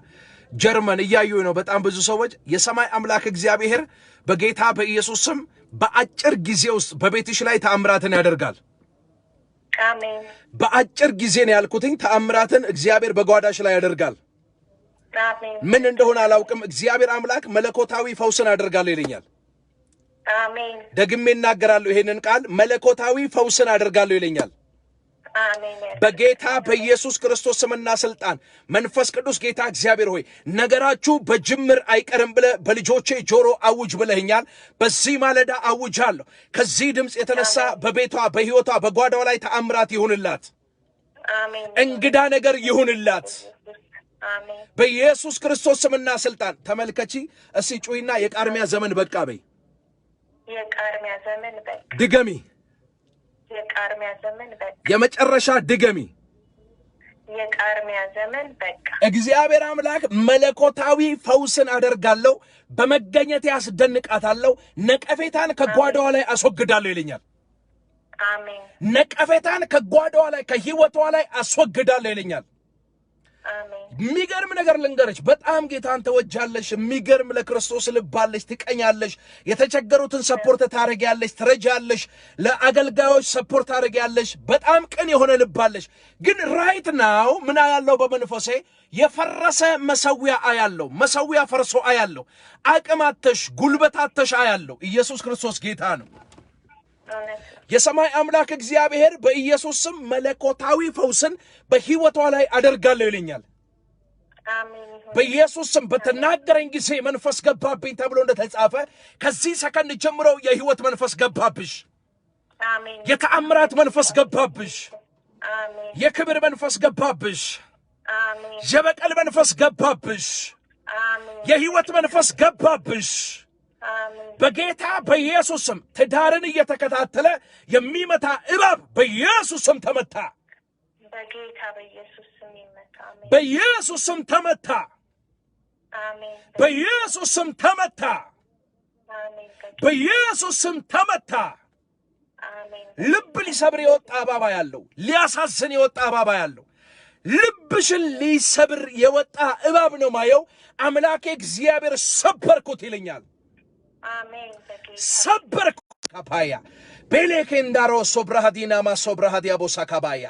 ጀርመን እያዩ ነው በጣም ብዙ ሰዎች። የሰማይ አምላክ እግዚአብሔር በጌታ በኢየሱስ ስም በአጭር ጊዜ ውስጥ በቤትሽ ላይ ተአምራትን ያደርጋል። አሜን በአጭር ጊዜ ነው ያልኩትኝ። ተአምራትን እግዚአብሔር በጓዳሽ ላይ ያደርጋል። አሜን ምን እንደሆነ አላውቅም። እግዚአብሔር አምላክ መለኮታዊ ፈውስን አደርጋለሁ ይለኛል። አሜን ደግሜ እናገራለሁ ይሄንን ቃል፣ መለኮታዊ ፈውስን አደርጋለሁ ይለኛል። አሜን በጌታ በኢየሱስ ክርስቶስ ስምና ስልጣን መንፈስ ቅዱስ ጌታ እግዚአብሔር ሆይ ነገራችሁ በጅምር አይቀርም ብለህ በልጆቼ ጆሮ አውጅ ብለህኛል። በዚህ ማለዳ አውጃለሁ። ከዚህ ድምፅ የተነሳ በቤቷ በሕይወቷ በጓዳው ላይ ተአምራት ይሁንላት። አሜን እንግዳ ነገር ይሁንላት አሜን በኢየሱስ ክርስቶስ ስምና ስልጣን። ተመልከቺ እስቲ ጩይና የቃርሚያ ዘመን በቃ በይ። የቃርሚያ ዘመን በቃ። ድገሚ። የቃርሚያ ዘመን በቃ። የመጨረሻ ድገሚ። የቃርሚያ ዘመን በቃ። እግዚአብሔር አምላክ መለኮታዊ ፈውስን አደርጋለሁ፣ በመገኘት ያስደንቃታለሁ፣ ነቀፌታን ከጓዳዋ ላይ አስወግዳለሁ ይለኛል። አሜን ነቀፌታን ከጓዳዋ ላይ ከህይወቷ ላይ አስወግዳለሁ ይለኛል። አሜን የሚገርም ነገር ልንገርሽ። በጣም ጌታን ተወጃለሽ። የሚገርም ለክርስቶስ ልባለሽ፣ ትቀኛለሽ፣ የተቸገሩትን ሰፖርት ታረጊያለሽ፣ ትረጃለሽ፣ ለአገልጋዮች ሰፖርት ታረጊያለሽ። በጣም ቅን የሆነ ልባለሽ። ግን ራይት ናው ምን አያለው? በመንፈሴ የፈረሰ መሰዊያ አያለው። መሰዊያ ፈርሶ አያለው። አቅማተሽ ጉልበታተሽ አያለው። ኢየሱስ ክርስቶስ ጌታ ነው። የሰማይ አምላክ እግዚአብሔር በኢየሱስ ስም መለኮታዊ ፈውስን በህይወቷ ላይ አደርጋለሁ ይለኛል። አሜን በኢየሱስ ስም በተናገረኝ ጊዜ መንፈስ ገባብኝ ተብሎ እንደተጻፈ ከዚህ ሰከንድ ጀምሮ የህይወት መንፈስ ገባብሽ። አሜን የተአምራት መንፈስ ገባብሽ። አሜን የክብር መንፈስ ገባብሽ። አሜን የበቀል መንፈስ ገባብሽ። አሜን የህይወት መንፈስ ገባብሽ። አሜን በጌታ በኢየሱስ ስም ትዳርን እየተከታተለ የሚመታ እባብ በኢየሱስ ስም ተመታ። በጌታ በኢየሱስ ስም ይመታ። አሜን በኢየሱስ ስም ተመታ። አሜን በኢየሱስ ስም ተመታ። በኢየሱስ ስም ተመታ። ልብ ሊሰብር የወጣ እባብ ያለው ሊያሳዝን የወጣ እባብ ያለው ልብሽን ሊሰብር የወጣ እባብ ነው ማየው። አምላኬ እግዚአብሔር ሰበርኩት ይለኛል። አሜን። ሰበርኩት ካፓያ ቤሌኬንዳሮ ሶብራሃዲና ማሶብራሃዲያ ቦሳካባያ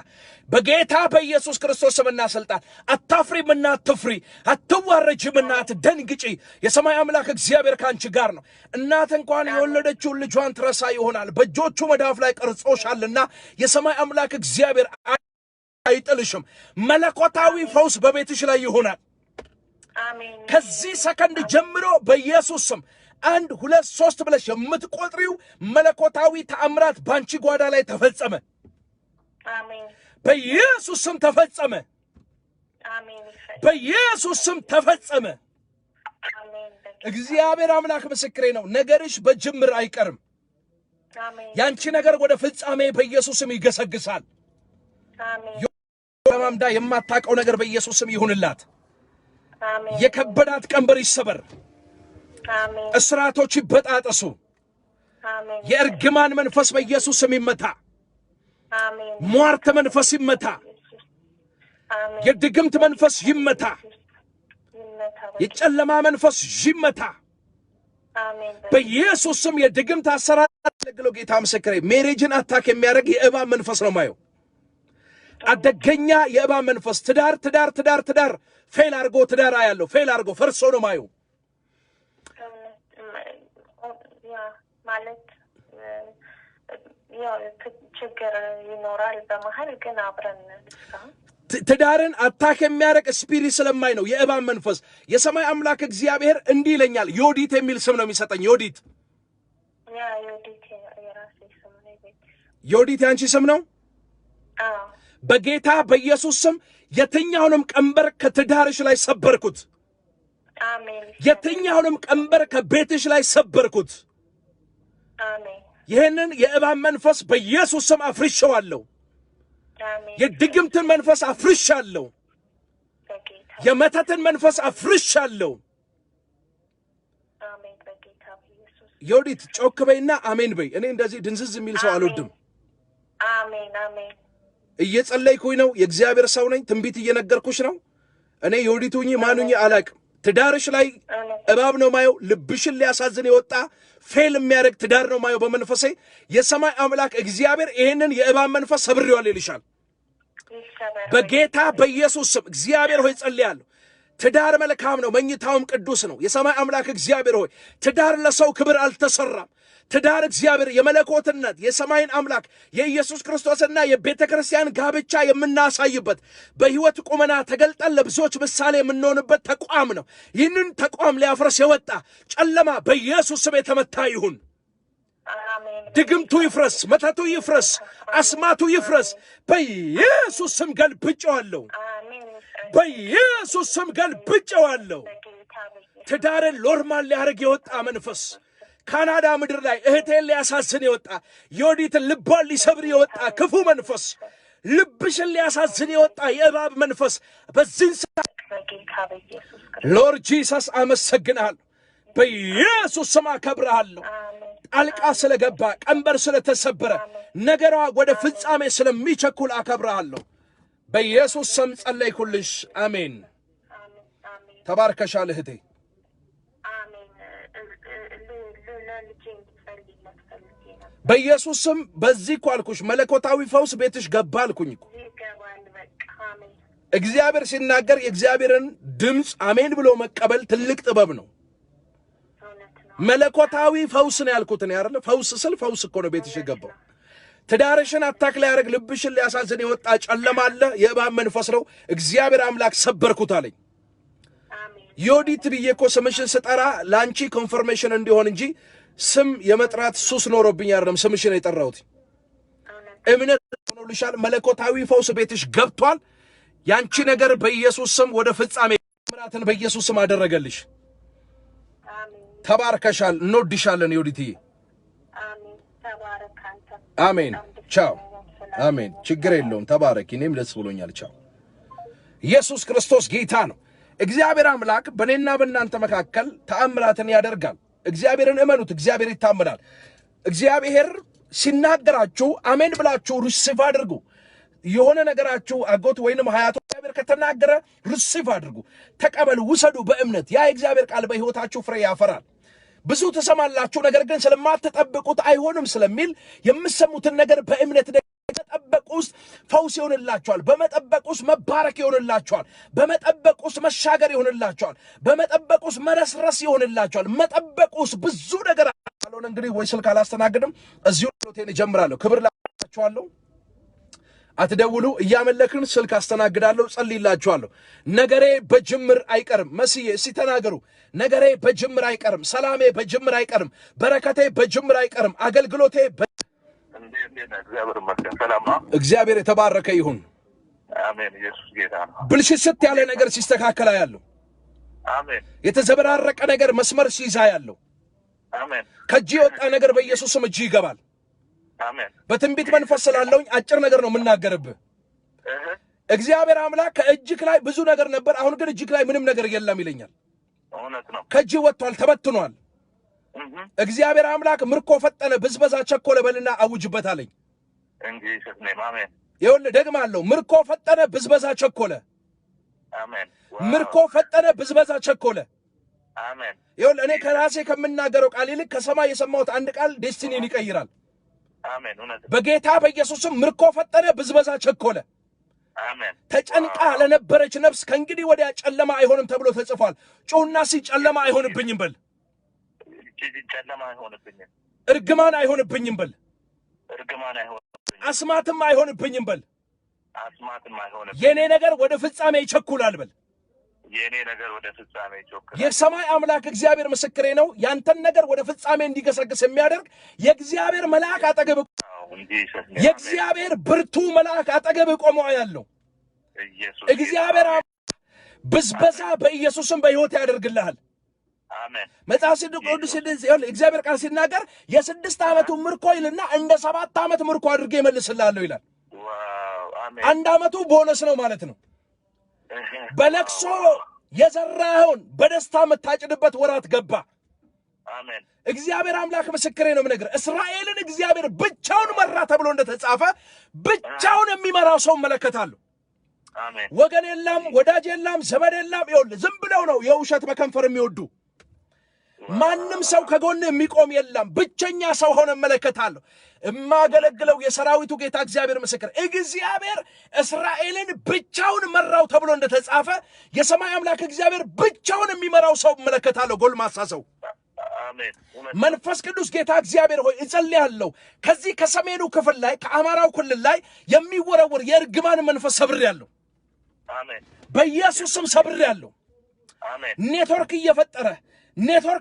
በጌታ በኢየሱስ ክርስቶስ ስምና ስልጣን አታፍሪምና አትፍሪ፣ አትዋረጅምና አትደንግጪ። የሰማይ አምላክ እግዚአብሔር ካንቺ ጋር ነው። እናት እንኳን የወለደችውን ልጇን ትረሳ ይሆናል፣ በእጆቹ መዳፍ ላይ ቀርጾሻልና የሰማይ አምላክ እግዚአብሔር አይጥልሽም። መለኮታዊ ፈውስ በቤትሽ ላይ ይሆናል። አሜን። ከዚህ ሰከንድ ጀምሮ በኢየሱስ ስም 1 2 3 ብለሽ የምትቆጥሪው መለኮታዊ ተአምራት ባንቺ ጓዳ ላይ ተፈጸመ። አሜን። በኢየሱስ ስም ተፈጸመ። አሜን። በኢየሱስ ስም ተፈጸመ። አሜን። እግዚአብሔር አምላክ ምስክሬ ነው። ነገርሽ በጅምር አይቀርም። አሜን። ያንቺ ነገር ወደ ፍጻሜ በኢየሱስ ስም ይገሰግሳል። አሜን። በማምዳ የማታውቀው ነገር በኢየሱስ ስም ይሁንላት። አሜን። የከበዳት ቀንበር ይሰበር። አሜን። እስራቶች ይበጣጠሱ። አሜን። የእርግማን መንፈስ በኢየሱስ ስም ይመታ። አሜን። ሟርት መንፈስ ይመታ። አሜን። የድግምት መንፈስ ይመታ። የጨለማ መንፈስ ይመታ። አሜን። በኢየሱስ ስም የድግምት አሰራር ለግለው ጌታ ምስክሬ ሜሬጅን አታክ የሚያደርግ የእባብ መንፈስ ነው ማየው። አደገኛ የእባብ መንፈስ ትዳር ፌል አርጎ ትዳር ያለው ፌል አርጎ ፈርሶ ነው ማየው። ማለት ያው ችግር ይኖራል በመሃል ግን አብረን ትዳርን አታክ የሚያደርግ ስፒሪት ስለማይ ነው የእባብ መንፈስ። የሰማይ አምላክ እግዚአብሔር እንዲህ ይለኛል። ዮዲት የሚል ስም ነው የሚሰጠኝ። ዮዲት የራሴ ስም ነው። ዮዲት ያንቺ ስም ነው። በጌታ በኢየሱስ ስም የትኛውንም ቀንበር ከትዳርሽ ላይ ሰበርኩት። አሜን። የትኛውንም ቀንበር ከቤትሽ ላይ ሰበርኩት። አሜን። ይህንን የእባብ መንፈስ በኢየሱስ ስም አፍርሻለሁ። አሜን። የድግምትን መንፈስ አፍርሻለሁ። የመተትን መንፈስ አፍርሻለሁ። አሜን። በጌታ በኢየሱስ ዮዲት ጮክ በይና አሜን በይ። እኔ እንደዚህ ድንዝዝ የሚል ሰው አልወድም። አሜን። አሜን። እየጸለይኩኝ ነው። የእግዚአብሔር ሰው ነኝ። ትንቢት እየነገርኩሽ ነው። እኔ ዮዲቱኝ ማኑኝ አላቅም። ትዳርሽ ላይ እባብ ነው ማየው። ልብሽን ሊያሳዝን የወጣ ፌል የሚያደርግ ትዳር ነው ማየው በመንፈሴ። የሰማይ አምላክ እግዚአብሔር ይህንን የእባብ መንፈስ ሰብሬዋል ይልሻል። በጌታ በኢየሱስ ስም እግዚአብሔር ሆይ ጸልያለሁ። ትዳር መልካም ነው፣ መኝታውም ቅዱስ ነው። የሰማይ አምላክ እግዚአብሔር ሆይ ትዳር ለሰው ክብር አልተሰራም። ትዳር እግዚአብሔር የመለኮትነት የሰማይን አምላክ የኢየሱስ ክርስቶስና የቤተ ክርስቲያን ጋብቻ የምናሳይበት በሕይወት ቁመና ተገልጠን ለብዙዎች ምሳሌ የምንሆንበት ተቋም ነው። ይህንን ተቋም ሊያፍረስ የወጣ ጨለማ በኢየሱስ ስም የተመታ ይሁን። ድግምቱ ይፍረስ፣ መተቱ ይፍረስ፣ አስማቱ ይፍረስ። በኢየሱስ ስም ገልብጬዋለሁ። በኢየሱስ ስም ገልብጬዋለሁ። ትዳርን ሎርማን ሊያደርግ የወጣ መንፈስ ካናዳ ምድር ላይ እህቴን ሊያሳዝን የወጣ ዮዲትን ልቧን ሊሰብር የወጣ ክፉ መንፈስ፣ ልብሽን ሊያሳዝን የወጣ የእባብ መንፈስ በዚህን ሰዓት ሎርድ ጂሰስ አመሰግናለሁ። በኢየሱስ ስም አከብርሃለሁ። ጣልቃ ስለገባ ቀንበር ስለተሰበረ ነገሯ ወደ ፍጻሜ ስለሚቸኩል አከብርሃለሁ። በኢየሱስ ስም ጸለይኩልሽ። አሜን። ተባርከሻል እህቴ። በኢየሱስ ስም በዚህ እኮ አልኩሽ መለኮታዊ ፈውስ ቤትሽ ገባ አልኩኝ እኮ። እግዚአብሔር ሲናገር የእግዚአብሔርን ድምፅ አሜን ብሎ መቀበል ትልቅ ጥበብ ነው። መለኮታዊ ፈውስ ነው ያልኩት ነው አይደል? ፈውስ ስል ፈውስ እኮ ነው ቤትሽ የገባው። ትዳርሽን አታክ ሊያደርግ ልብሽን ሊያሳዝን የወጣ ጨለማ አለ፣ የእባብ መንፈስ ነው። እግዚአብሔር አምላክ ሰበርኩት አለኝ። ዮዲት ብዬ እኮ ስምሽን ስጠራ ለአንቺ ኮንፈርሜሽን እንዲሆን እንጂ ስም የመጥራት ሱስ ኖሮብኝ አይደለም ስምሽን የጠራሁት። እምነት ሆኖልሻል። መለኮታዊ ፈውስ ቤትሽ ገብቷል። ያንቺ ነገር በኢየሱስ ስም ወደ ፍጻሜ ምራትን በኢየሱስ ስም አደረገልሽ። ተባርከሻል። እንወድሻለን ዮዲትዬ። አሜን። ቻው። አሜን። ችግር የለውም። ተባረኪ። እኔም ደስ ብሎኛል። ቻው። ኢየሱስ ክርስቶስ ጌታ ነው። እግዚአብሔር አምላክ በእኔና በእናንተ መካከል ተአምራትን ያደርጋል። እግዚአብሔርን እመኑት። እግዚአብሔር ይታመናል። እግዚአብሔር ሲናገራችሁ አሜን ብላችሁ ሪሲቭ አድርጉ። የሆነ ነገራችሁ አጎት ወይንም ሀያቱ እግዚአብሔር ከተናገረ ሪሲቭ አድርጉ፣ ተቀበሉ፣ ውሰዱ በእምነት። ያ የእግዚአብሔር ቃል በሕይወታችሁ ፍሬ ያፈራል። ብዙ ትሰማላችሁ፣ ነገር ግን ስለማትጠብቁት አይሆንም ስለሚል የምትሰሙትን ነገር በእምነት በመጠበቅ ውስጥ ፈውስ ይሆንላችኋል። በመጠበቅ ውስጥ መባረክ ይሆንላችኋል። በመጠበቅ ውስጥ መሻገር ይሆንላችኋል። በመጠበቅ ውስጥ መረስረስ ይሆንላችኋል። መጠበቅ ውስጥ ብዙ ነገር አለውን። እንግዲህ ወይ ስልክ አላስተናግድም፣ እዚሁ ሎቴን እጀምራለሁ። ክብር ላችኋለሁ። አትደውሉ፣ እያመለክን ስልክ አስተናግዳለሁ፣ ጸልይላችኋለሁ። ነገሬ በጅምር አይቀርም። መስዬ እስቲ ተናገሩ። ነገሬ በጅምር አይቀርም። ሰላሜ በጅምር አይቀርም። በረከቴ በጅምር አይቀርም። አገልግሎቴ እግዚአብሔር የተባረከ ይሁን። አሜን። ኢየሱስ ጌታ ነው። ብልሽት ያለ ነገር ሲስተካከል ያለው አሜን። የተዘበራረቀ ነገር መስመር ሲይዛ ያለው አሜን። ከእጅ የወጣ ነገር በኢየሱስ ስም እጅ ይገባል። አሜን። በትንቢት መንፈስ ስላለውኝ አጭር ነገር ነው የምናገርብህ። እግዚአብሔር አምላክ ከእጅክ ላይ ብዙ ነገር ነበር፣ አሁን ግን እጅክ ላይ ምንም ነገር የለም ይለኛል። እውነት ነው። ከእጅ ወጥቷል፣ ተበትኗል። እግዚአብሔር አምላክ ምርኮ ፈጠነ፣ ብዝበዛ ቸኮለ በልና አውጅበት አለኝ። እንጂ ሰስኔ አሜን። ይኸውልህ ደግማለሁ፣ ምርኮ ፈጠነ፣ ብዝበዛ ቸኮለ። አሜን። ምርኮ ፈጠነ፣ ብዝበዛ ቸኮለ። አሜን። ይኸውልህ እኔ ከራሴ ከምናገረው ቃል ይልቅ ከሰማይ የሰማሁት አንድ ቃል ዴስቲኒን ይቀይራል። አሜን። እውነት በጌታ በኢየሱስም ምርኮ ፈጠነ፣ ብዝበዛ ቸኮለ። አሜን። ተጨንቃ ለነበረች ነፍስ ከእንግዲህ ወዲያ ጨለማ አይሆንም ተብሎ ተጽፏል። ጩውና ጨለማ አይሆንብኝም በል። ጨለማ አይሆንብኝም። እርግማን አይሆንብኝም በል። እርግማን አይሆንብኝም። አስማትም አይሆንብኝም በል። አስማትም አይሆንብኝም። የኔ ነገር ወደ ፍጻሜ ይቸኩላል በል። የኔ ነገር ወደ ፍጻሜ ይቸኩላል። የሰማይ አምላክ እግዚአብሔር ምስክሬ ነው። ያንተን ነገር ወደ ፍጻሜ እንዲገሰግስ የሚያደርግ የእግዚአብሔር መልአክ አጠገብ የእግዚአብሔር ብርቱ መልአክ አጠገብ ቆሞ ያለው እግዚአብሔር ብዝበዛ በኢየሱስም በሕይወት ያደርግልሃል። አሜን። መጽሐፍ ቅዱስ እግዚአብሔር ቃል ሲናገር የ6 ዓመቱ ምርኮ ይልና እንደ 7 ዓመት ምርኮ አድርጌ እመልስልሃለሁ ይላል። አሜን። 1 ዓመቱ ቦነስ ነው ማለት ነው። በለቅሶ የዘራኸውን በደስታ የምታጭድበት ወራት ገባ። አሜን። እግዚአብሔር አምላክ ምስክሬ ነው የምነግርህ። እስራኤልን እግዚአብሔር ብቻውን መራ ተብሎ እንደተጻፈ ብቻውን የሚመራው ሰው እመለከታለሁ። አሜን። ወገን የለም፣ ወዳጅ የለም፣ ዘመድ የለም። ይኸውልህ ዝም ብለው ነው የውሸት በከንፈር የሚወዱ። ማንም ሰው ከጎን የሚቆም የለም። ብቸኛ ሰው ሆነ እመለከታለሁ። የማገለግለው የሰራዊቱ ጌታ እግዚአብሔር ምስክር፣ እግዚአብሔር እስራኤልን ብቻውን መራው ተብሎ እንደተጻፈ የሰማይ አምላክ እግዚአብሔር ብቻውን የሚመራው ሰው እመለከታለሁ። ጎልማሳ ሰው መንፈስ ቅዱስ ጌታ እግዚአብሔር ሆይ እጸልያለሁ። ከዚህ ከሰሜኑ ክፍል ላይ ከአማራው ክልል ላይ የሚወረወር የእርግማን መንፈስ ሰብሬያለሁ። አሜን። በኢየሱስ ስም ሰብሬያለሁ። አሜን። ኔትወርክ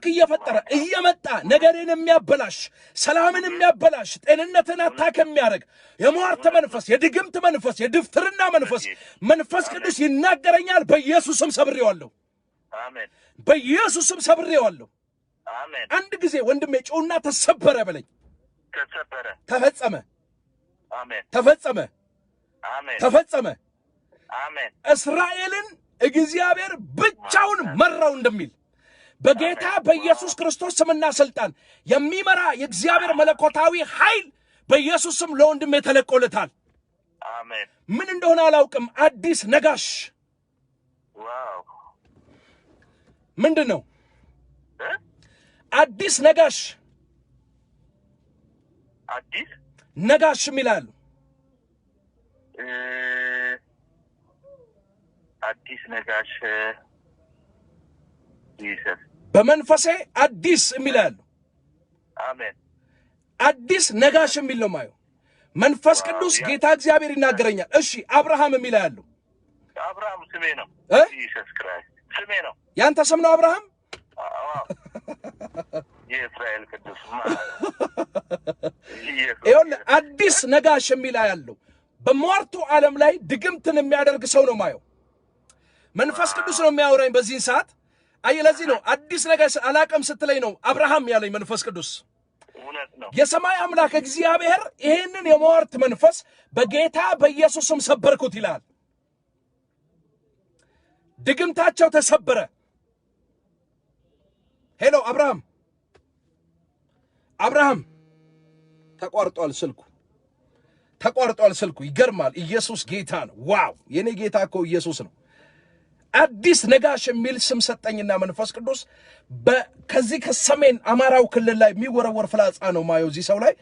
እየፈጠረ እየመጣ ነገርን የሚያበላሽ ሰላምን የሚያበላሽ ጤንነትን አታክ የሚያደርግ የሟርት መንፈስ፣ የድግምት መንፈስ፣ የድፍትርና መንፈስ ቅዱስ ይናገረኛል። በኢየሱስ ስም ሰብሬዋለሁ። አሜን። በኢየሱስ ስም ሰብሬዋለሁ። አሜን። አንድ ጊዜ ወንድሜ ጮና ተሰበረ በለኝ። ተሰበረ። ተፈጸመ። አሜን። ተፈጸመ። አሜን። ተፈጸመ። አሜን። እስራኤልን እግዚአብሔር ብቻውን መራው እንደሚል በጌታ በኢየሱስ ክርስቶስ ስምና ስልጣን የሚመራ የእግዚአብሔር መለኮታዊ ኃይል በኢየሱስ ስም ለወንድሜ ተለቆለታል። አሜን። ምን እንደሆነ አላውቅም። አዲስ ነጋሽ ዋው! ምንድን ነው? አዲስ ነጋሽ ይላሉ። አዲስ ነጋሽ ይሰስ በመንፈሴ አዲስ የሚላሉ። አሜን። አዲስ ነጋሽ የሚል ነው ማየው። መንፈስ ቅዱስ ጌታ እግዚአብሔር ይናገረኛል። እሺ አብርሃም የሚላሉ። አብርሃም ስሜ ነው። ኢየሱስ ክርስቶስ ስሜ ነው። ያንተ ስም ነው አብርሃም? የእስራኤል ቅዱስ ይኸውልህ አዲስ ነጋሽ የሚል ያለው በሟርቱ ዓለም ላይ ድግምትን የሚያደርግ ሰው ነው ማየው። መንፈስ ቅዱስ ነው የሚያወራኝ በዚህን ሰዓት። ለዚህ ነው አዲስ ነጋሽ አላቀም ስትለኝ ነው አብርሃም ያለኝ መንፈስ ቅዱስ። እውነት ነው። የሰማይ አምላክ እግዚአብሔር ይህንን የሟርት መንፈስ በጌታ በኢየሱስም ሰበርኩት ይላል። ድግምታቸው ተሰበረ። ሄሎ አብርሃም አብርሃም ተቋርጧል ስልኩ ይገርማል ኢየሱስ ጌታ ነው ዋው የኔ ጌታ እኮ ኢየሱስ ነው አዲስ ነጋሽ የሚል ስም ሰጠኝና መንፈስ ቅዱስ ከዚህ ከሰሜን አማራው ክልል ላይ የሚወረወር ፍላጻ ነው ማየው እዚህ ሰው ላይ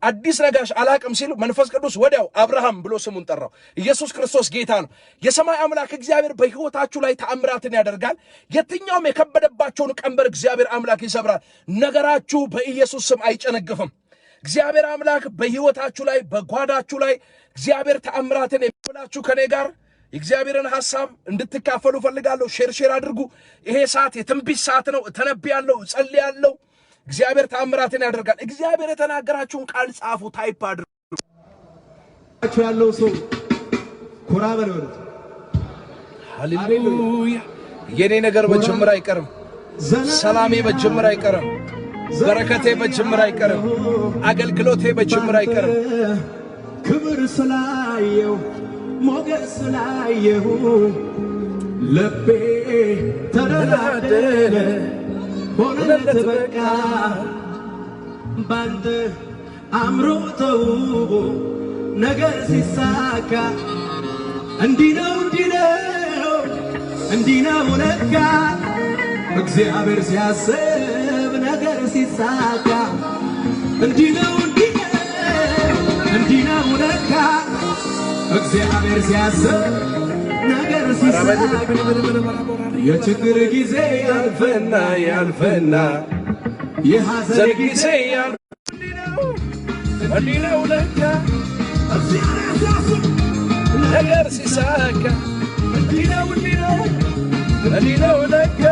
አዲስ ነጋሽ አላቅም ሲሉ መንፈስ ቅዱስ ወዲያው አብርሃም ብሎ ስሙን ጠራው ኢየሱስ ክርስቶስ ጌታ ነው የሰማይ አምላክ እግዚአብሔር በህይወታችሁ ላይ ተአምራትን ያደርጋል የትኛውም የከበደባችሁን ቀንበር እግዚአብሔር አምላክ ይሰብራል ነገራችሁ በኢየሱስ ስም አይጨነግፍም እግዚአብሔር አምላክ በህይወታችሁ ላይ በጓዳችሁ ላይ እግዚአብሔር ተአምራትን የሚብላችሁ ከኔ ጋር እግዚአብሔርን ሐሳብ እንድትካፈሉ ፈልጋለሁ ሼር አድርጉ ይሄ ሰዓት የትንቢት ሰዓት ነው ተነብያለሁ ጸልያለሁ እግዚአብሔር ተአምራትን ያደርጋል እግዚአብሔር የተናገራችሁን ቃል ጻፉ ታይፕ አድርጉ ያለው ሰው ኩራ በለው ሃሌሉያ የኔ ነገር በጅምር አይቀርም ሰላሜ በጅምር አይቀርም በረከቴ በጅምር አይቀርም አገልግሎቴ በጅምር አይቀርም ክብር ስላየው ሞገስ ስላየው ልቤ ተደላደለ ሆነለት በቃ ባንተ አምሮ ተውቦ ነገር ሲሳካ እንዲህ ነው ለካ እግዚአብሔር ሲያስብ ነገር ሲሳካ እንዲህ ነው ለካ እግዚአብሔር ሲያስብ ነገር ሲሳካ የችግር ጊዜ ያልፈና የሐዘን ጊዜ እንዲህ ነው ለካ እግዚአብሔር ሲያስብ ነገር ሲሳካ እንዲህ ነው ለካ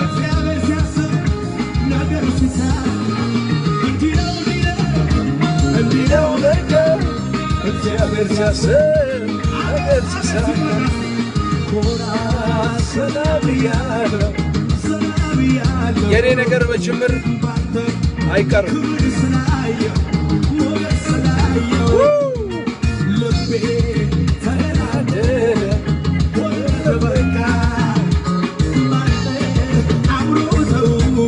እግዚአብሔር ሲያስብ ነገር ሲሳካ እንዲህ ነው ለካ እግዚአብሔር ሲያስብ ነገር ሲሳካ ሰላም ያለው የኔ ነገር በጅምር አይቀርም ልቤ ተደላደለ በቃ አምሮ ተውቦ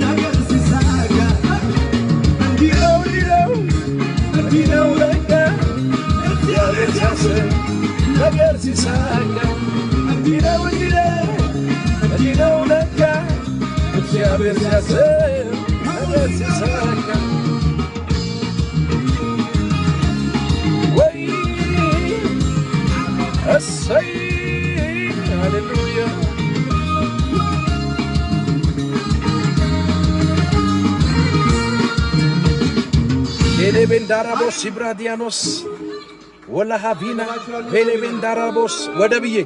ነገር ሲሳካ እንዲህ ነው ለካ እግዚአብሔር ሲያስብ ነገር ሲሳካ እንዲህ ነው ለካ እግዚአብሔር ሲያስብ ነገር ሲሳካ ወይ እሰይ ሃሌሉያ ሌሌቤንዳራቦስ ሲብራዲያኖስ ወላሃቪና ሌሌቤንዳራቦስ ወደብዬ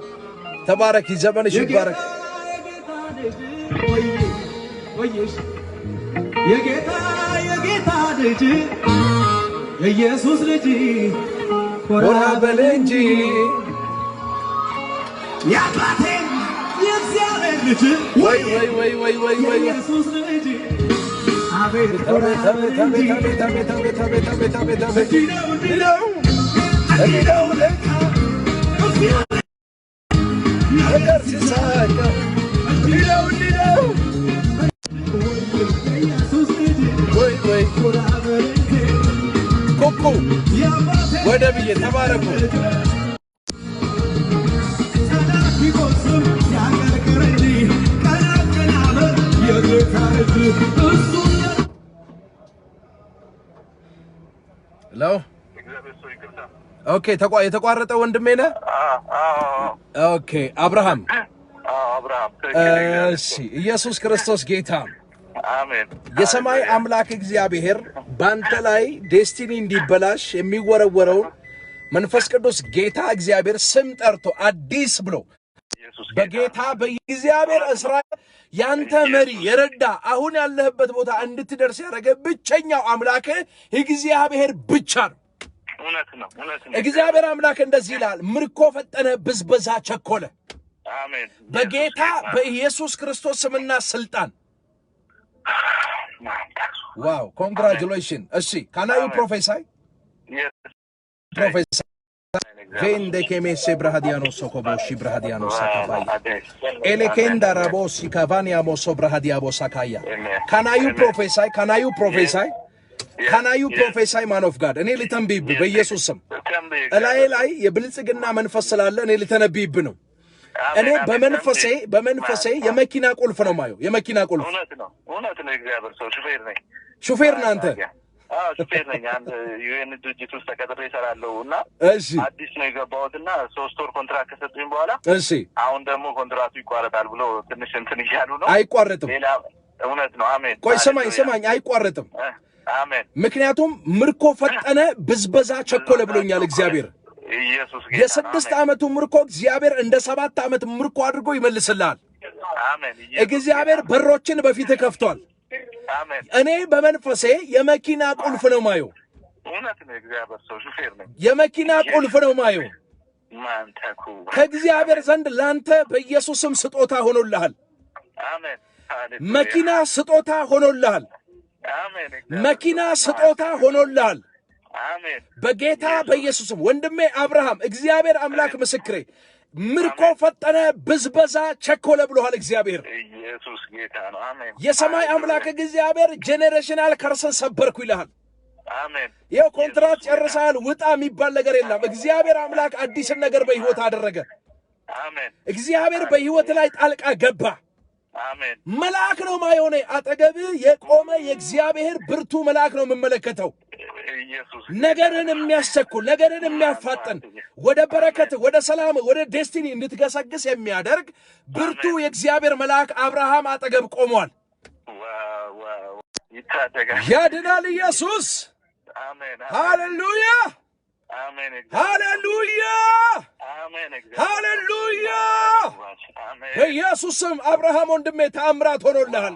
ተባረክ ዘመንሽ ይባረክ የጌታ ልጅ የኢየሱስ ልጅ ኮራ በል እንጂ የአባቴ የእግዚአብሔር ልጅ ወይ የኢየሱስ ልጅ አቤት ኮራ በል እንጂ እንዲህ ነው ለካ ነገር ሲሳካ እንዲህ ነው ወይ ኩኩ ወደብዬ ተባረኩ ሄሎ ኦኬ የተቋረጠ ወንድሜ ነህ ኦኬ አብርሃም እሺ ኢየሱስ ክርስቶስ ጌታ አሜን የሰማይ አምላክ እግዚአብሔር ባንተ ላይ ዴስቲኒ እንዲበላሽ የሚወረወረው መንፈስ ቅዱስ ጌታ እግዚአብሔር ስም ጠርቶ አዲስ ብሎ በጌታ በእግዚአብሔር እስራኤል ያንተ መሪ የረዳ አሁን ያለህበት ቦታ እንድትደርስ ያደረገ ብቸኛው አምላክ እግዚአብሔር ብቻ ነው እውነት ነው እግዚአብሔር አምላክ እንደዚህ ይላል ምርኮ ፈጠነ ብዝበዛ ቸኮለ አሜን በጌታ በኢየሱስ ክርስቶስ ስምና ስልጣን ዋው ኮንግራቹሌሽን እሺ ካናዩ ፕሮፌሳይ Vende che messe brahadiano sokoboshi brahadiano sakavaya. Elekenda rabosi kavania moso brahadiabo sakaya. Can you prophesy? Can you prophesy? Can you prophesy, man of God? እኔ ልተንብይብ በኢየሱስ ስም ላይ የብልጽግና መንፈስ ስላለ እኔ ልተነብይብ ነው። እኔ በመንፈሴ የመኪና ቁልፍ ነው ማየው። የመኪና ቁልፍ እውነት ነው። እግዚአብሔር ሰው ሹፌር ነህ አንተ? ሹፌር ነኝ። አንድ ዩኤን ድርጅት ውስጥ ተቀጥሬ እሰራለሁና እሺ፣ አዲስ ነው የገባሁትና 3 ወር ኮንትራክት ከሰጡኝ በኋላ እሺ፣ አሁን ደግሞ ኮንትራቱ ይቋረጣል ብሎ ትንሽ እንትን ይያሉ ነው። አይቋረጥም። ሌላ እውነት ነው። አሜን። ቆይ ስማኝ፣ አይቋረጥም። አሜን። ምክንያቱም ምርኮ ፈጠነ፣ ብዝበዛ ቸኮለ ብሎኛል እግዚአብሔር። ኢየሱስ ጌታ የ6 ዓመቱ ምርኮ እግዚአብሔር እንደ 7 ዓመት ምርኮ አድርጎ ይመልስልሃል። አሜን። እግዚአብሔር በሮችን በፊት ከፍቷል። አሜን። እኔ በመንፈሴ የመኪና ቁልፍ ነው ማየው። እውነት ነው። እግዚአብሔር ሰው ሹፌር ነኝ። የመኪና ቁልፍ ነው ማየው። ማንተኩ ከእግዚአብሔር ዘንድ ላንተ በኢየሱስም ስጦታ ሆኖልሃል። አሜን። መኪና ስጦታ ሆኖልሃል። አሜን። መኪና ስጦታ ሆኖልሃል። አሜን። በጌታ በኢየሱስም ወንድሜ አብርሃም እግዚአብሔር አምላክ ምስክሬ ምርኮ ፈጠነ፣ ብዝበዛ ቸኮለ ብሎሃል እግዚአብሔር። ኢየሱስ ጌታ ነው። አሜን። የሰማይ አምላክ እግዚአብሔር ጄኔሬሽናል ከርሰን ሰበርኩ ይልሃል። አሜን። ይኸው ኮንትራት ጨርሰሃል፣ ውጣ የሚባል ነገር የለም። እግዚአብሔር አምላክ አዲስን ነገር በሕይወት አደረገ። አሜን። እግዚአብሔር በሕይወት ላይ ጣልቃ ገባ። አሜን። መልአክ ነው ማየሆነ አጠገብህ የቆመ የእግዚአብሔር ብርቱ መልአክ ነው የምመለከተው። ኢየሱስ ነገርን የሚያስቸኩል ነገርን የሚያፋጥን ወደ በረከት፣ ወደ ሰላም፣ ወደ ዴስቲኒ እንድትገሰግስ የሚያደርግ ብርቱ የእግዚአብሔር መልአክ አብርሃም አጠገብ ቆሟል። ይታደጋል፣ ያድናል ኢየሱስ። አሜን። ሃሌሉያ፣ አሜን። ሃሌሉያ፣ አሜን። ሃሌሉያ። አሜን። በኢየሱስም አብርሃም ወንድሜ ተአምራት ሆኖልሃል።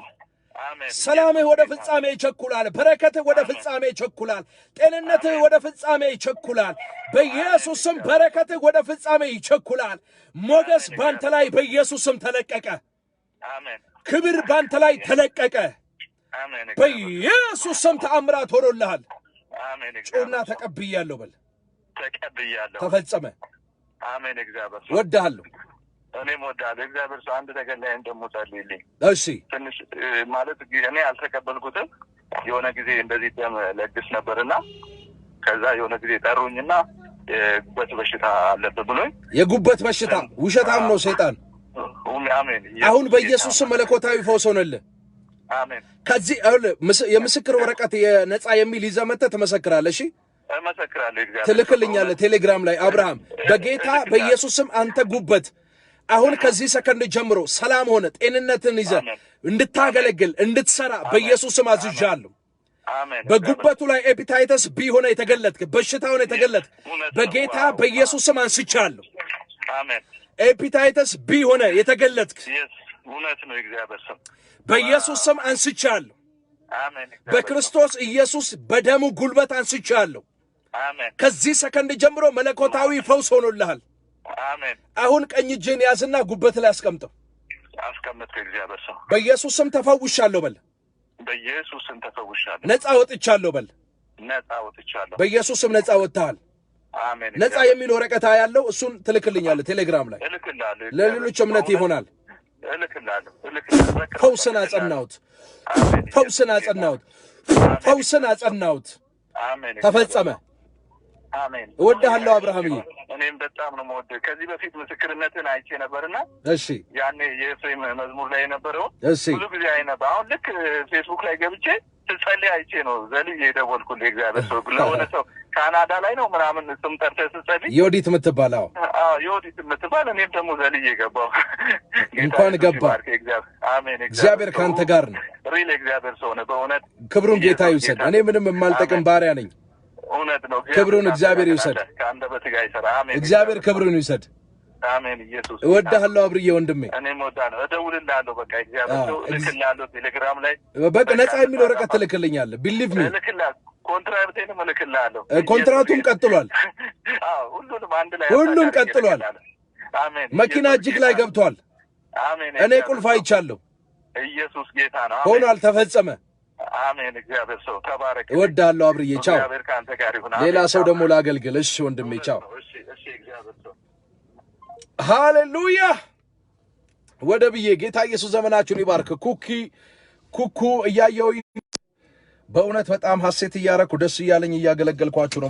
አሜን። ሰላምህ ወደ ፍጻሜ ይቸኩላል። በረከትህ ወደ ፍጻሜ ይቸኩላል። ጤንነትህ ወደ ፍጻሜ ይቸኩላል። በኢየሱስም በረከትህ ወደ ፍጻሜ ይቸኩላል። ሞገስ ባንተ ላይ በኢየሱስም ተለቀቀ። አሜን። ክብር ባንተ ላይ ተለቀቀ። አሜን። በኢየሱስም ተአምራት ሆኖልሃል። አሜን። ጩና ተቀብያለሁ በል። ተቀብያለሁ። ተፈጸመ። አሜን። እግዚአብሔር ወድሃለሁ። እኔም ወዳለሁ። እግዚአብሔር ሰው አንድ ነገር ላይ ደግሞ ጸልይልኝ። እሺ። ትንሽ ማለት እኔ አልተቀበልኩትም። የሆነ ጊዜ እንደዚህ ደም ለግስ ነበርና ከዛ የሆነ ጊዜ ጠሩኝና የጉበት በሽታ አለብህ ብሎኝ። የጉበት በሽታ ውሸታም ነው ሰይጣን። አሜን። አሁን በኢየሱስ ስም መለኮታዊ ፈውስ ሆነልህ። አሜን። ከዚህ የምስክር ወረቀት የነጻ የሚል ይዘህ መጥተህ ትመሰክራለህ። እሺ፣ እመሰክራለሁ። እግዚአብሔር ትልክልኛለህ ቴሌግራም ላይ። አብርሃም በጌታ በኢየሱስ ስም አንተ ጉበት አሁን ከዚህ ሰከንድ ጀምሮ ሰላም ሆነ ጤንነትን ይዘህ እንድታገለግል እንድትሰራ በኢየሱስ ስም አዝዣለሁ። አሜን። በጉበቱ ላይ ኤፒታይተስ ቢ ሆነ የተገለጥክ በሽታ ሆነ የተገለጥክ በጌታ በኢየሱስ ስም አንስቻለሁ። አሜን። ኤፒታይተስ ቢ ሆነ የተገለጥክ እውነት ነው። እግዚአብሔር ስም በኢየሱስ ስም አንስቻለሁ። አሜን። በክርስቶስ ኢየሱስ በደሙ ጉልበት አንስቻለሁ። አሜን። ከዚህ ሰከንድ ጀምሮ መለኮታዊ ፈውስ ሆኖልሃል። አሜን። አሁን ቀኝ እጅን ያዝና ጉበት ላይ አስቀምጠው። አስቀምጥኩ። እግዚአብሔር ሰው በኢየሱስ ስም ተፈውሻለሁ በል። በኢየሱስ ስም ተፈውሻለሁ። ነፃ ወጥቻለሁ በል። ነፃ ወጥቻለሁ። በኢየሱስ ስም ነፃ ወጥተሃል። አሜን። ነፃ የሚል ወረቀት ያለው እሱን ትልክልኛለህ ቴሌግራም ላይ። እልክልሃለሁ። ለሌሎች እምነት ይሆናል። እልክልሃለሁ። ፈውስን አጸናሁት። ፈውስን አጸናሁት። ፈውስን አጸናሁት። አሜን። ተፈጸመ። አሜን። እወድሃለሁ አብርሃምዬ። እኔም በጣም ነው የምወድህ። ከዚህ በፊት ምስክርነትን አይቼ ነበርና እሺ፣ ያኔ የኤፍሬም መዝሙር ላይ የነበረው እሺ፣ ብዙ ጊዜ አይ ነበር። አሁን ልክ ፌስቡክ ላይ ገብቼ ስትጸልይ አይቼ ነው ዘልዬ የደወልኩልህ። እግዚአብሔር ሰው ለሆነ ሰው ካናዳ ላይ ነው ምናምን ስም ጠርተህ ስትጸልይ የወዲት የምትባል የወዲት የምትባል እኔም ደግሞ ዘልዬ ገባሁ። እንኳን ገባ። አሜን። እግዚአብሔር ከአንተ ጋር ነው። ሪል እግዚአብሔር ሰው ነው በእውነት። ክብሩን ጌታ ይውሰድ። እኔ ምንም የማልጠቅም ባሪያ ነኝ። እውነት ነው። ክብሩን እግዚአብሔር ይውሰድ። ከአንደበትህ ጋር ይሰራ። አሜን። እግዚአብሔር ክብሩን ይውሰድ። አሜን። ኢየሱስ እወድሃለሁ አብርዬ ወንድሜ። እኔም እወድሃለሁ። እደውልልሃለሁ። በቃ እግዚአብሔር ሰው እልክልሃለሁ። ቴሌግራም ላይ በቃ ነፃ የሚል ወረቀት ትልክልኛለህ። ቢሊቭ ሚ እልክልሃለሁ። ኮንትራክቴንም እልክልሃለሁ። ኮንትራቱም ቀጥሏል። ሁሉንም አንድ ላይ ሁሉም ቀጥሏል። አሜን። መኪና እጅግ ላይ ገብቷል። አሜን። እኔ ቁልፍ አይቻለሁ። ኢየሱስ ጌታ ነው። ሆኗል። ተፈጸመ። አሜን። እግዚአብሔር ሰው ተባረክ። እወዳለሁ አብርዬ ቻው። እግዚአብሔር ካንተ ጋር ይሁን። ሌላ ሰው ደግሞ ላገልግል። እሺ ወንድሜ ቻው። እሺ እግዚአብሔር ሰው ሃሌሉያ። ወደ ብዬ ጌታ ኢየሱስ ዘመናችሁን ይባርክ። ኩኩ እያየው በእውነት በጣም ሐሴት እያረኩ ደስ እያለኝ እያገለገልኳችሁ ነው።